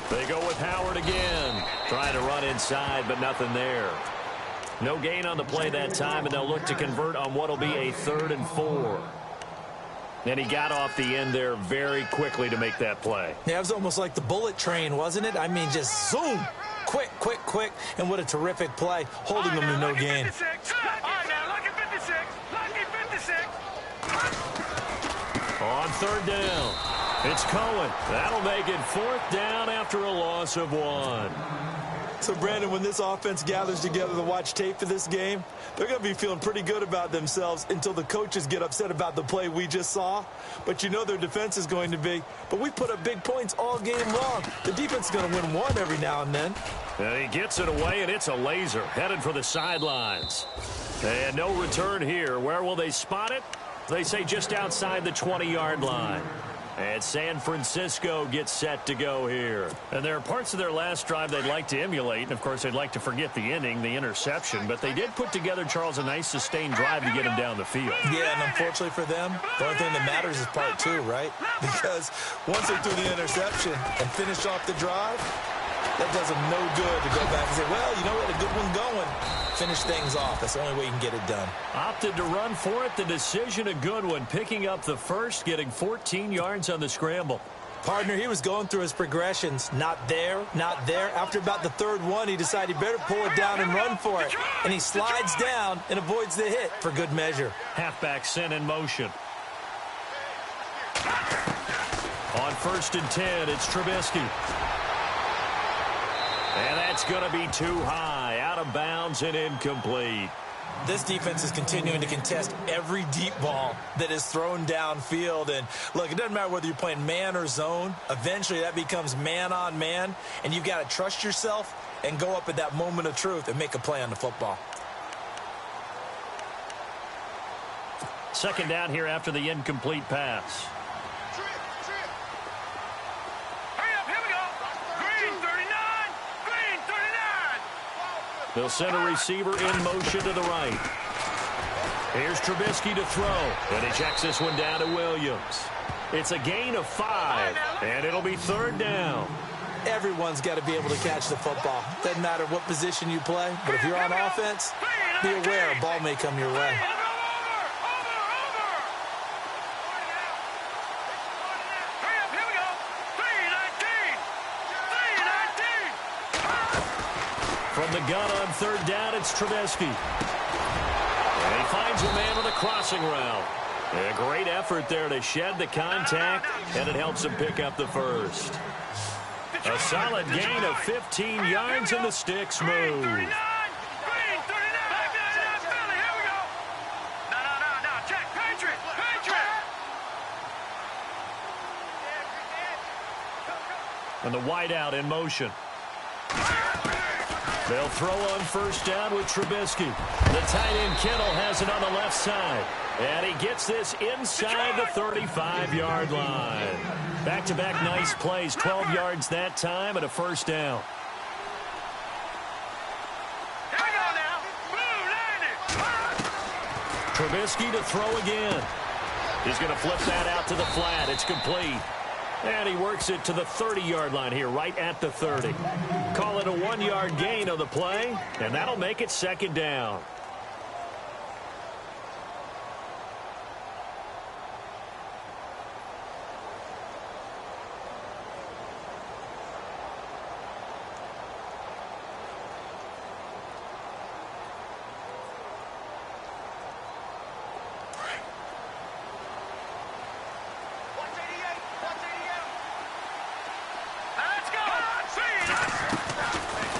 They go with Howard again. Trying to run inside, but nothing there. No gain on the play that time, and they'll look to convert on what will be a 3rd and 4. And he got off the end there very quickly to make that play. Yeah, it was almost like the bullet train, wasn't it? I mean, just zoom. Quick, quick, quick. And what a terrific play, holding them to no gain. On 3rd down, it's Cohen. That'll make it 4th down after a loss of 1. So, Brandon, when this offense gathers together to watch tape for this game, they're going to be feeling pretty good about themselves until the coaches get upset about the play we just saw. But you know their defense is going to be. But we put up big points all game long. The defense is going to win one every now and then. And he gets it away, and it's a laser headed for the sidelines. And no return here. Where will they spot it? They say just outside the 20-yard line. And San Francisco gets set to go here. And there are parts of their last drive they'd like to emulate. And, of course, they'd like to forget the inning, the interception. But they did put together, Charles, a nice sustained drive to get him down the field. Yeah, and unfortunately for them, the only thing that matters is part 2, right? Because once they threw the interception and finished off the drive, that does them no good to go back and say, well, you know what, a good one going. Finish things off. That's the only way you can get it done. Opted to run for it. The decision a good one. Picking up the first, getting 14 yards on the scramble. Partner, he was going through his progressions. Not there, not there. After about the 3rd one, he decided he better pull it down and run for it. And he slides down and avoids the hit for good measure. Halfback sent in motion. On 1st and 10, it's Trubisky. And that's going to be too high, out of bounds and incomplete. This defense is continuing to contest every deep ball that is thrown downfield. And, look, it doesn't matter whether you're playing man or zone. Eventually, that becomes man on man, and you've got to trust yourself and go up at that moment of truth and make a play on the football. Second down here after the incomplete pass. Hurry up, here we go. Green 39. Green 39. They'll send a receiver in motion to the right. Here's Trubisky to throw, and he checks this one down to Williams. It's a gain of 5, and it'll be third down. Everyone's got to be able to catch the football. Doesn't matter what position you play, but if you're on offense, be aware a ball may come your way. From the gun on third down, it's Trubisky. And he finds a man with a crossing route. A great effort there to shed the contact, and it helps him pick up the first. A solid gain of 15 yards, and the sticks move. And the wideout in motion. They'll throw on first down with Trubisky. The tight end Kittle has it on the left side. And he gets this inside the 35-yard line. Back-to-back nice plays, 12 yards that time, and a first down. Trubisky to throw again. He's going to flip that out to the flat. It's complete. And he works it to the 30-yard line here, right at the 30. Call it a 1-yard gain on the play, and that'll make it second down.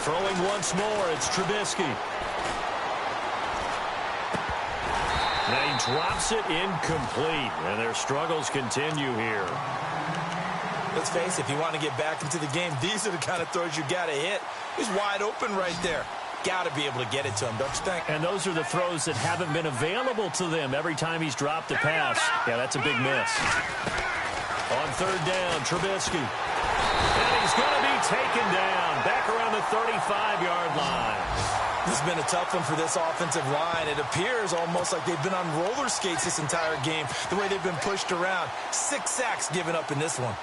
Throwing once more, it's Trubisky. Now he drops it incomplete, and their struggles continue here. Let's face it, if you want to get back into the game, these are the kind of throws you got to hit. He's wide open right there. Got to be able to get it to him, don't you think? And those are the throws that haven't been available to them every time he's dropped a pass. Yeah, that's a big miss. On third down, Trubisky. And he's going to be taken down back around the 35-yard line. This has been a tough one for this offensive line. It appears almost like they've been on roller skates this entire game, the way they've been pushed around. 6 sacks given up in this one.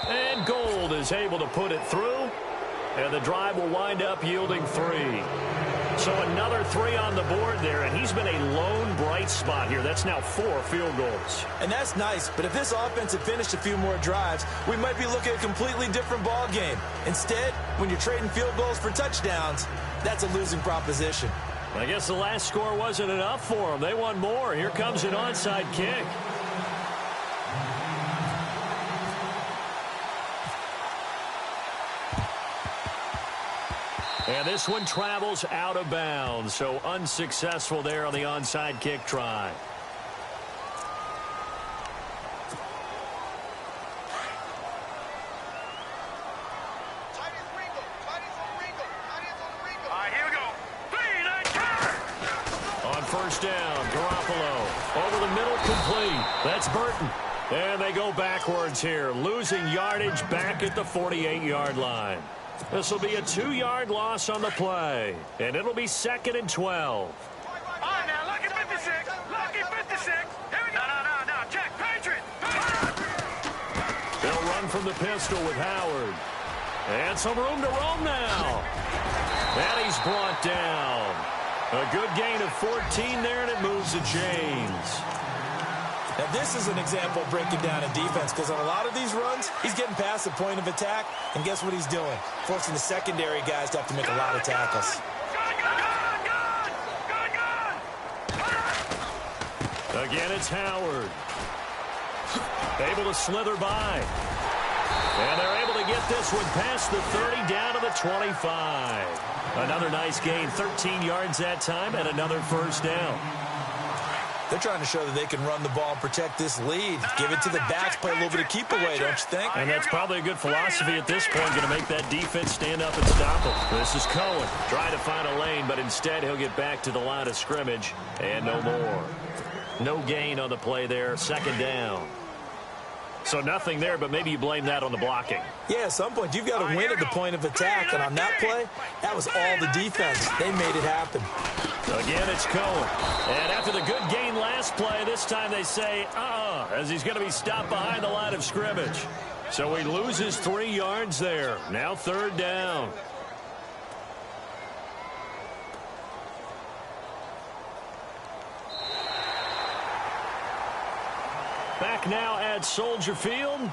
And Gold is able to put it through, and the drive will wind up yielding 3. So another 3 on the board there, and he's been a lone bright spot here. That's now 4 field goals. And that's nice, but if this offense had finished a few more drives, we might be looking at a completely different ball game. Instead, when you're trading field goals for touchdowns, that's a losing proposition. I guess the last score wasn't enough for them. They want more. Here comes an onside kick. And this one travels out of bounds, so unsuccessful there on the onside kick try. All right, here we go. On first down, Garoppolo over the middle, complete. That's Burton. And they go backwards here, losing yardage back at the 48-yard line. This will be a 2-yard loss on the play, and it'll be 2nd and 12. All right, now, lucky 56. Lucky 56. Here we go. No. Check. Patriot. They'll run from the pistol with Howard. And some room to roam now. And he's brought down. A good gain of 14 there, and it moves the chains. Now, this is an example of breaking down a defense, because on a lot of these runs, he's getting past the point of attack, and guess what he's doing? Forcing the secondary guys to have to make a lot of tackles. Again, it's Howard. Able to slither by. And they're able to get this one past the 30 down to the 25. Another nice gain, 13 yards that time, and another first down. They're trying to show that they can run the ball and protect this lead. Give it to the backs, play a little bit of keep away, don't you think? And that's probably a good philosophy at this point, going to make that defense stand up and stop them. This is Cohen trying to find a lane, but instead he'll get back to the line of scrimmage and no more. No gain on the play there, second down. So nothing there, but maybe you blame that on the blocking. Yeah, at some point you've got to win at the point of attack, and on that play, that was all the defense. They made it happen. Again, it's Cohen. And after the good gain last play, this time they say, as he's going to be stopped behind the line of scrimmage. So he loses 3 yards there. Now third down. Back now at Soldier Field.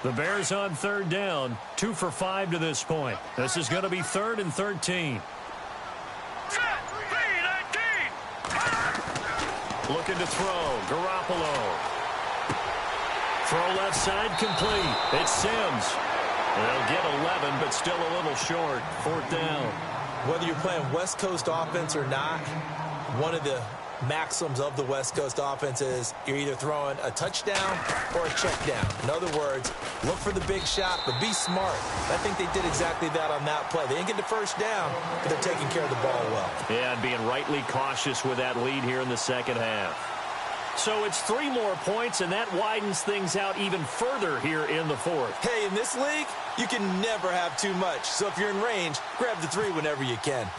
The Bears on third down, 2 for 5 to this point. This is going to be 3rd and 13. Looking to throw, Garoppolo. Throw left side complete. It's Sims. They'll get 11, but still a little short. 4th down. Whether you're playing West Coast offense or not, one of the maxims of the West Coast offense is you're either throwing a touchdown or a check down. In other words, look for the big shot, but be smart. I think they did exactly that on that play. They didn't get the first down, but they're taking care of the ball well. Yeah, and being rightly cautious with that lead here in the second half. So it's 3 more points, and that widens things out even further here in the 4th. Hey, in this league, you can never have too much. So if you're in range, grab the 3 whenever you can.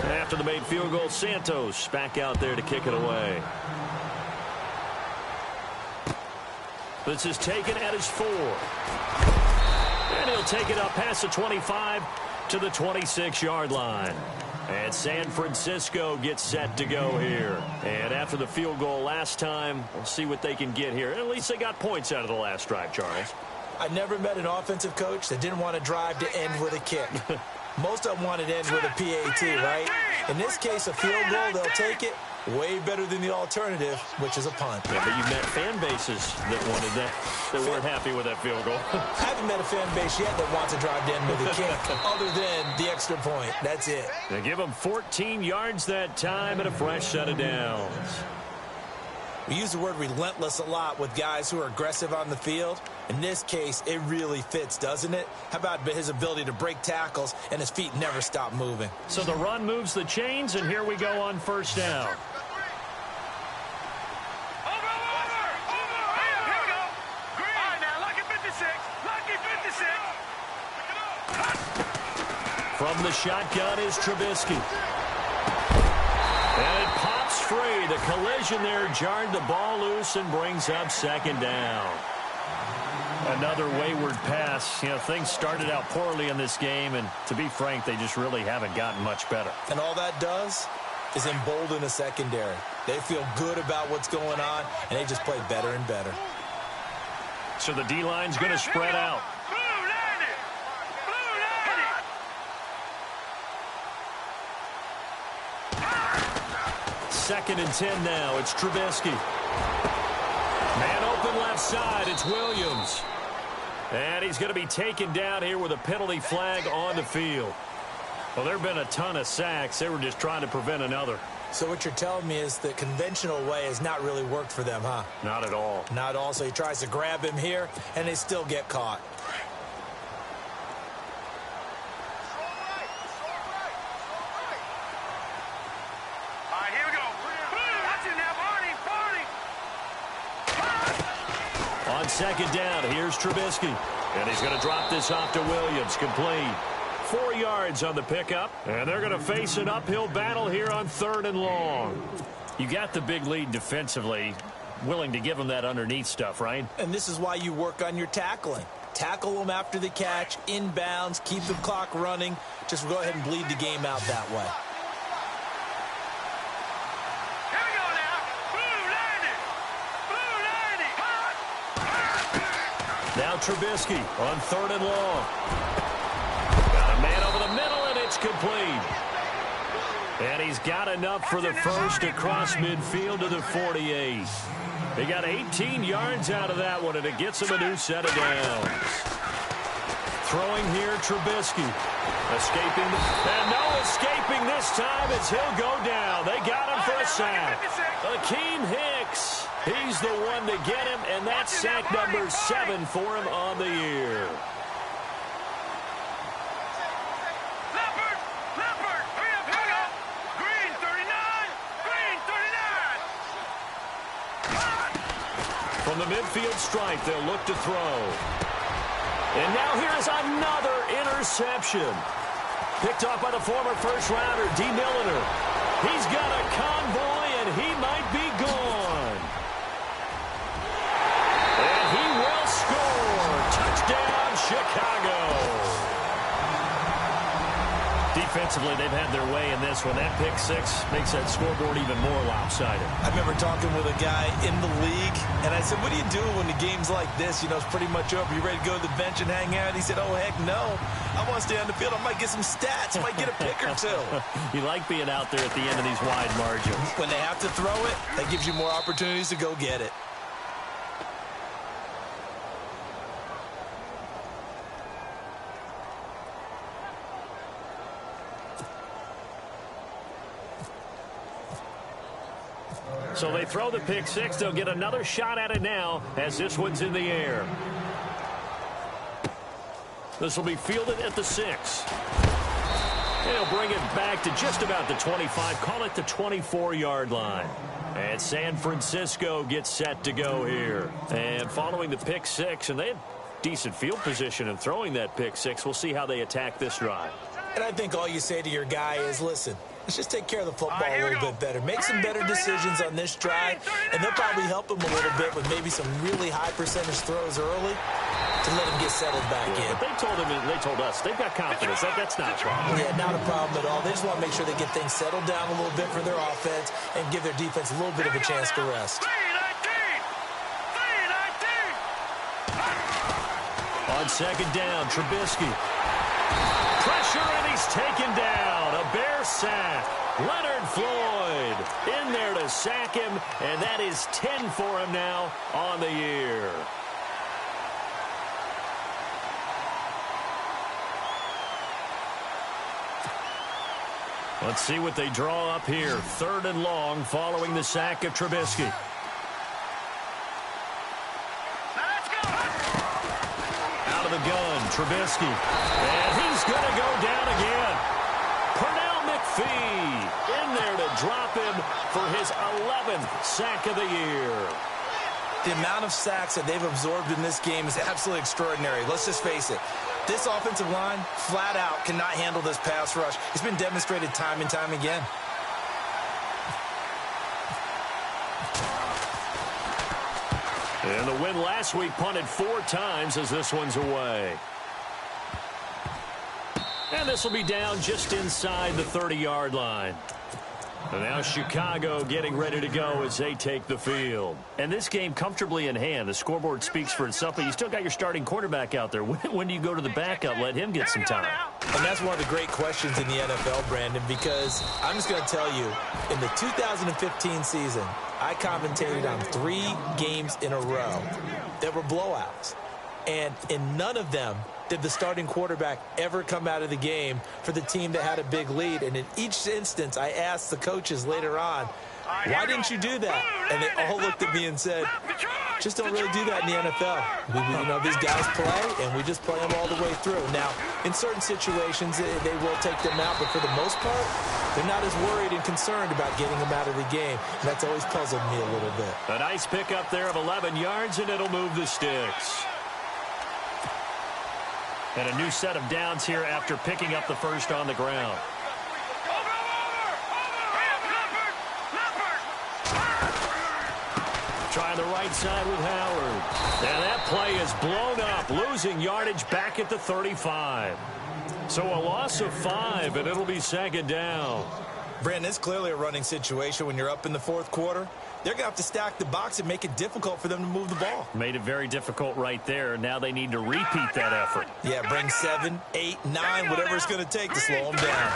After the made field goal, Santos back out there to kick it away. This is taken at his 4. And he'll take it up past the 25 to the 26-yard line. And San Francisco gets set to go here. And after the field goal last time, we'll see what they can get here. At least they got points out of the last drive, Charles. I never met an offensive coach that didn't want to drive to end with a kick. Most of them want it to end with a PAT, right? In this case, a field goal, they'll take it. Way better than the alternative, which is a punt. Yeah, but you've met fan bases that wanted that, that weren't happy with that field goal. I haven't met a fan base yet that wants to drive to end with a kick, other than the extra point. That's it. They give them 14 yards that time and a fresh set of downs. We use the word relentless a lot with guys who are aggressive on the field. In this case, it really fits, doesn't it? How about his ability to break tackles and his feet never stop moving? So the run moves the chains, and here we go on first down. From the shotgun is Trubisky. And it pops free. The collision there jarred the ball loose and brings up second down. Another wayward pass. You know, things started out poorly in this game, and to be frank, they just really haven't gotten much better. And all that does is embolden the secondary. They feel good about what's going on, and they just play better and better. So the D-line's going to spread out. 2nd and 10 now. It's Trubisky. Man open left side. It's Williams. And he's going to be taken down here with a penalty flag on the field. Well, there have been a ton of sacks. They were just trying to prevent another. So what you're telling me is the conventional way has not really worked for them, huh? Not at all. Not at all. So he tries to grab him here, and they still get caught. On second down, here's Trubisky. And he's going to drop this off to Williams. Complete. 4 yards on the pickup. And they're going to face an uphill battle here on 3rd and long. You got the big lead defensively. Willing to give them that underneath stuff, right? And this is why you work on your tackling. Tackle them after the catch, inbounds, keep the clock running. Just go ahead and bleed the game out that way. Now Trubisky on 3rd and long. Got a man over the middle, and it's complete. And he's got enough for the first across midfield to the 48. They got 18 yards out of that one, and it gets him a new set of downs. Throwing here, Trubisky. Escaping, and no escaping this time as he'll go down. They got him for a sack. Akeem Hicks, he's the one to get him, and that's sack number 7 for him on the year. From the midfield stripe, they'll look to throw. And now here's another interception. Picked off by the former first-rounder, D. Milliner. He's got a convoy, and he might be gone. And he will score. Touchdown, Chicago. Defensively, they've had their way in this one. That pick-6 makes that scoreboard even more lopsided. I remember talking with a guy in the league, and I said, what do you do when the game's like this? You know, it's pretty much over. You ready to go to the bench and hang out? He said, oh, heck no. I want to stay on the field. I might get some stats. I might get a pick or two. You like being out there at the end of these wide margins. When they have to throw it, that gives you more opportunities to go get it. So they throw the pick-6. They'll get another shot at it now as this one's in the air. This will be fielded at the 6. They'll bring it back to just about the 25. Call it the 24-yard line. And San Francisco gets set to go here. And following the pick-6, and they had decent field position in throwing that pick-6. We'll see how they attack this drive. And I think all you say to your guy is, listen, let's just take care of the football a little bit better. Make some better decisions on this drive, and they'll probably help him a little bit with maybe some really high percentage throws early to let him get settled back in. But they told us, they've got confidence. That's not a problem. Yeah, not a problem at all. They just want to make sure they get things settled down a little bit for their offense and give their defense a little bit of a chance to rest. On 2nd down, Trubisky. Pressure, and he's taken down. A Bear sack. Leonard Floyd in there to sack him, and that is 10 for him now on the year. Let's see what they draw up here. 3rd and long following the sack of Trubisky. Out of the gun, Trubisky. And he's going to go down again. Pernell McPhee in there to drop him for his 11th sack of the year. The amount of sacks that they've absorbed in this game is absolutely extraordinary. Let's just face it. This offensive line, flat out, cannot handle this pass rush. It's been demonstrated time and time again. And the win last week punted 4 times as this one's away. And this will be down just inside the 30-yard line. And now Chicago getting ready to go as they take the field. And this game comfortably in hand. The scoreboard speaks for itself, but you still got your starting quarterback out there. When do you go to the backup? Let him get some time. And that's one of the great questions in the NFL, Brandon, because I'm just going to tell you, in the 2015 season, I commentated on 3 games in a row that were blowouts. And in none of them did the starting quarterback ever come out of the game for the team that had a big lead. And in each instance, I asked the coaches later on, why didn't you do that? And they all looked at me and said, just don't really do that in the NFL. You know, these guys play, and we just play them all the way through. Now, in certain situations, they will take them out, but for the most part, they're not as worried and concerned about getting them out of the game. And that's always puzzled me a little bit. A nice pickup there of 11 yards, and it'll move the sticks. And a new set of downs here after picking up the first on the ground. Trying the right side with Howard. And that play is blown up, losing yardage back at the 35. So a loss of 5, and it'll be 2nd down. Brandon, it's clearly a running situation when you're up in the 4th quarter. they're going to have to stack the box and make it difficult for them to move the ball. Made it very difficult right there. Now they need to repeat that effort. Yeah, bring 7, 8, 9, whatever it's going to take to slow them down.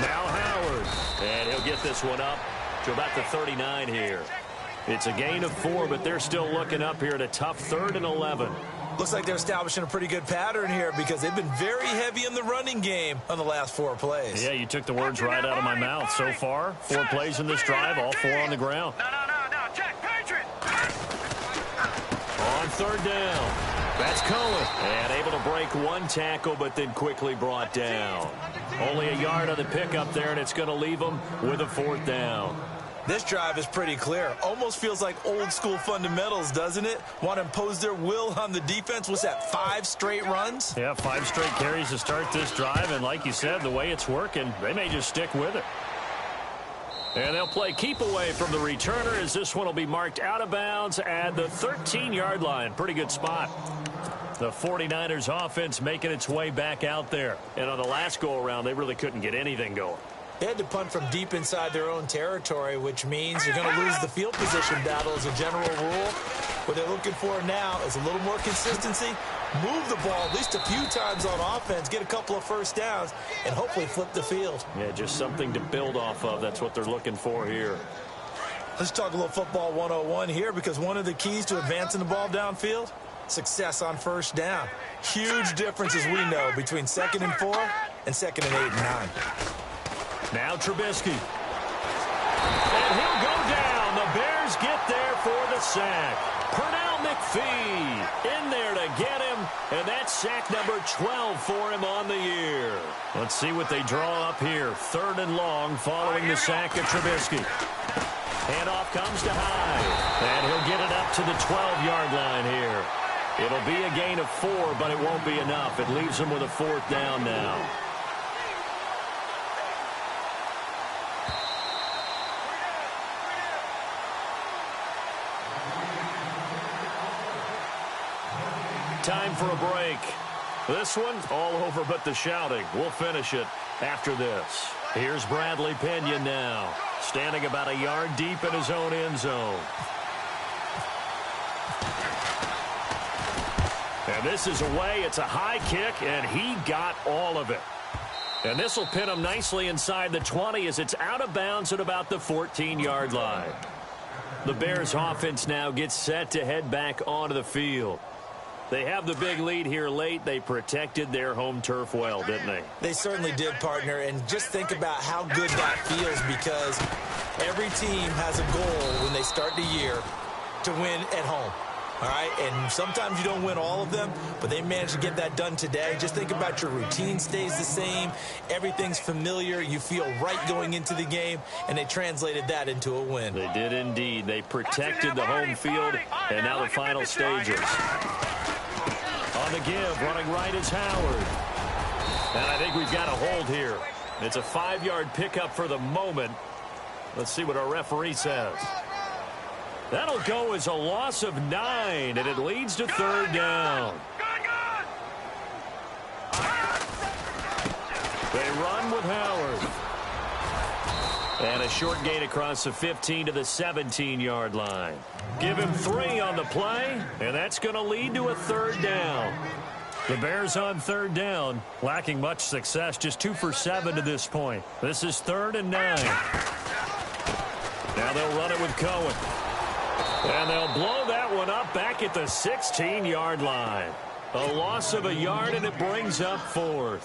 Now Howard. And he'll get this one up to about the 39 here. It's a gain of 4, but they're still looking up here at a tough 3rd and 11. Looks like they're establishing a pretty good pattern here because they've been very heavy in the running game on the last 4 plays. Yeah, you took the words right out of my mouth. So far, 4 plays in this drive, all 4 on the ground. No, check, Patriot. On 3rd down. That's Cohen. And able to break 1 tackle, but then quickly brought down. Only a yard on the pickup there, and it's going to leave them with a 4th down. This drive is pretty clear. Almost feels like old-school fundamentals, doesn't it? Want to impose their will on the defense. What's that, 5 straight runs? Yeah, 5 straight carries to start this drive, and like you said, the way it's working, they may just stick with it. And they'll play keep away from the returner as this one will be marked out of bounds at the 13-yard line. Pretty good spot. The 49ers offense making its way back out there. And on the last go-around, they really couldn't get anything going. They had to punt from deep inside their own territory, which means you're going to lose the field position battle as a general rule. What they're looking for now is a little more consistency, move the ball at least a few times on offense, get a couple of first downs, and hopefully flip the field. Yeah, just something to build off of. That's what they're looking for here. Let's talk a little football 101 here because one of the keys to advancing the ball downfield, success on first down. Huge difference, as we know, between 2nd and 4 and 2nd and 8 and 9. Now Trubisky. And he'll go down. The Bears get there for the sack. Pernell McPhee in there to get him. And that's sack number 12 for him on the year. Let's see what they draw up here. 3rd and long following the sack of Trubisky. Handoff comes to Hyde. And he'll get it up to the 12-yard line here. It'll be a gain of 4, but it won't be enough. It leaves them with a 4th down now. Time for a break. This one, all over but the shouting. We'll finish it after this. Here's Bradley Pinion now, standing about a yard deep in his own end zone. And this is away. It's a high kick, and he got all of it. And this will pin him nicely inside the 20 as it's out of bounds at about the 14-yard line. The Bears offense now gets set to head back onto the field. They have the big lead here late. They protected their home turf well, didn't they? They certainly did, partner. And just think about how good that feels because every team has a goal when they start the year to win at home. All right, and sometimes you don't win all of them, but they managed to get that done today. Just think about your routine stays the same. Everything's familiar. You feel right going into the game, and they translated that into a win. They did indeed. They protected the home field, and now the final stages. On the give, running right is Howard. And I think we've got a hold here. It's a 5-yard pickup for the moment. Let's see what our referee says. That'll go as a loss of 9, and it leads to 3rd down. They run with Howard. And a short gain across the 15 to the 17-yard line. Give him 3 on the play, and that's going to lead to a 3rd down. The Bears on 3rd down, lacking much success, just 2 for 7 to this point. This is 3rd and 9. Now they'll run it with Cohen. And they'll blow that one up back at the 16-yard line. A loss of a yard, and it brings up 4th.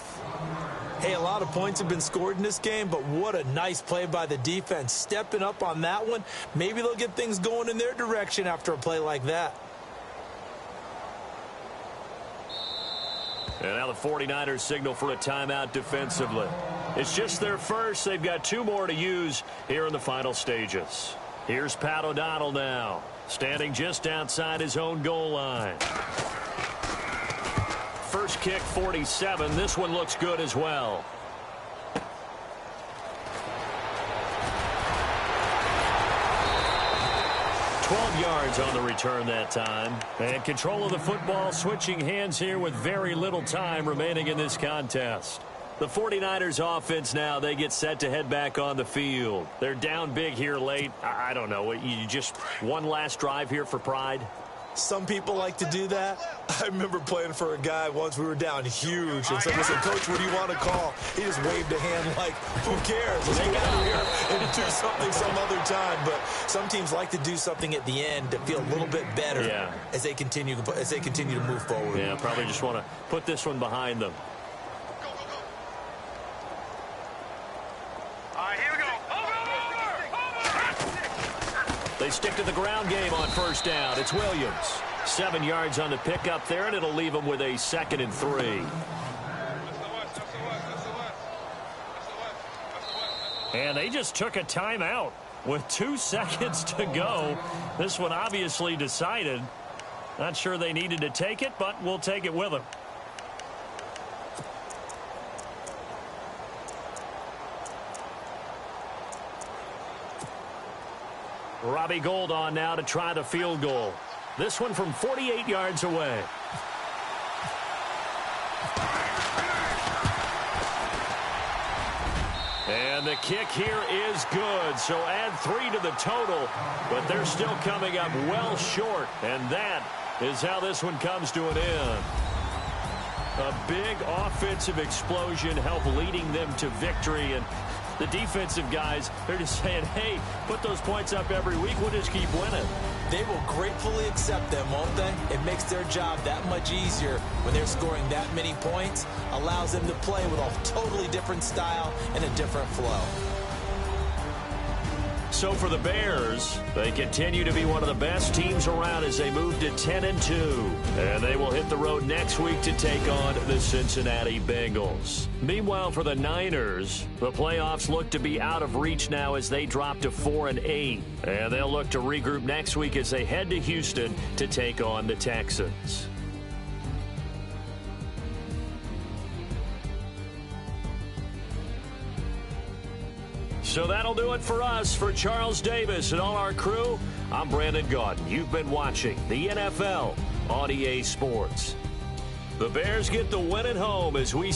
Hey, a lot of points have been scored in this game, but what a nice play by the defense. Stepping up on that one, maybe they'll get things going in their direction after a play like that. And now the 49ers signal for a timeout defensively. It's just their first. They've got 2 more to use here in the final stages. Here's Pat O'Donnell now, standing just outside his own goal line. First kick, 47. This one looks good as well. Yards on the return that time. And control of the football switching hands here with very little time remaining in this contest. The 49ers offense now, they get set to head back on the field. They're down big here late. I don't know. You just one last drive here for pride? Some people like to do that. I remember playing for a guy once. We were down huge, and someone said, "Coach, what do you want to call?" He just waved a hand like, "Who cares? Let's get out of here and do something some other time." But some teams like to do something at the end to feel a little bit better as they continue to move forward. Yeah, probably just want to put this one behind them. They stick to the ground game on first down. It's Williams. 7 yards on the pickup there, and it'll leave him with a 2nd and 3. And they just took a timeout with 2 seconds to go. This one obviously decided. Not sure they needed to take it, but we'll take it with them. Robbie Gould on now to try the field goal. This one from 48 yards away. And the kick here is good. So add 3 to the total, but they're still coming up well short. And that is how this one comes to an end. A big offensive explosion helped leading them to victory. And the defensive guys, they're just saying, hey, put those points up every week. We'll just keep winning. They will gratefully accept them, won't they? It makes their job that much easier when they're scoring that many points. Allows them to play with a totally different style and a different flow. So for the Bears, they continue to be one of the best teams around as they move to 10-2. And they will hit the road next week to take on the Cincinnati Bengals. Meanwhile, for the Niners, the playoffs look to be out of reach now as they drop to 4-8. And they'll look to regroup next week as they head to Houston to take on the Texans. So that'll do it for us. For Charles Davis and all our crew, I'm Brandon Gaudin. You've been watching the NFL on EA Sports. The Bears get the win at home as we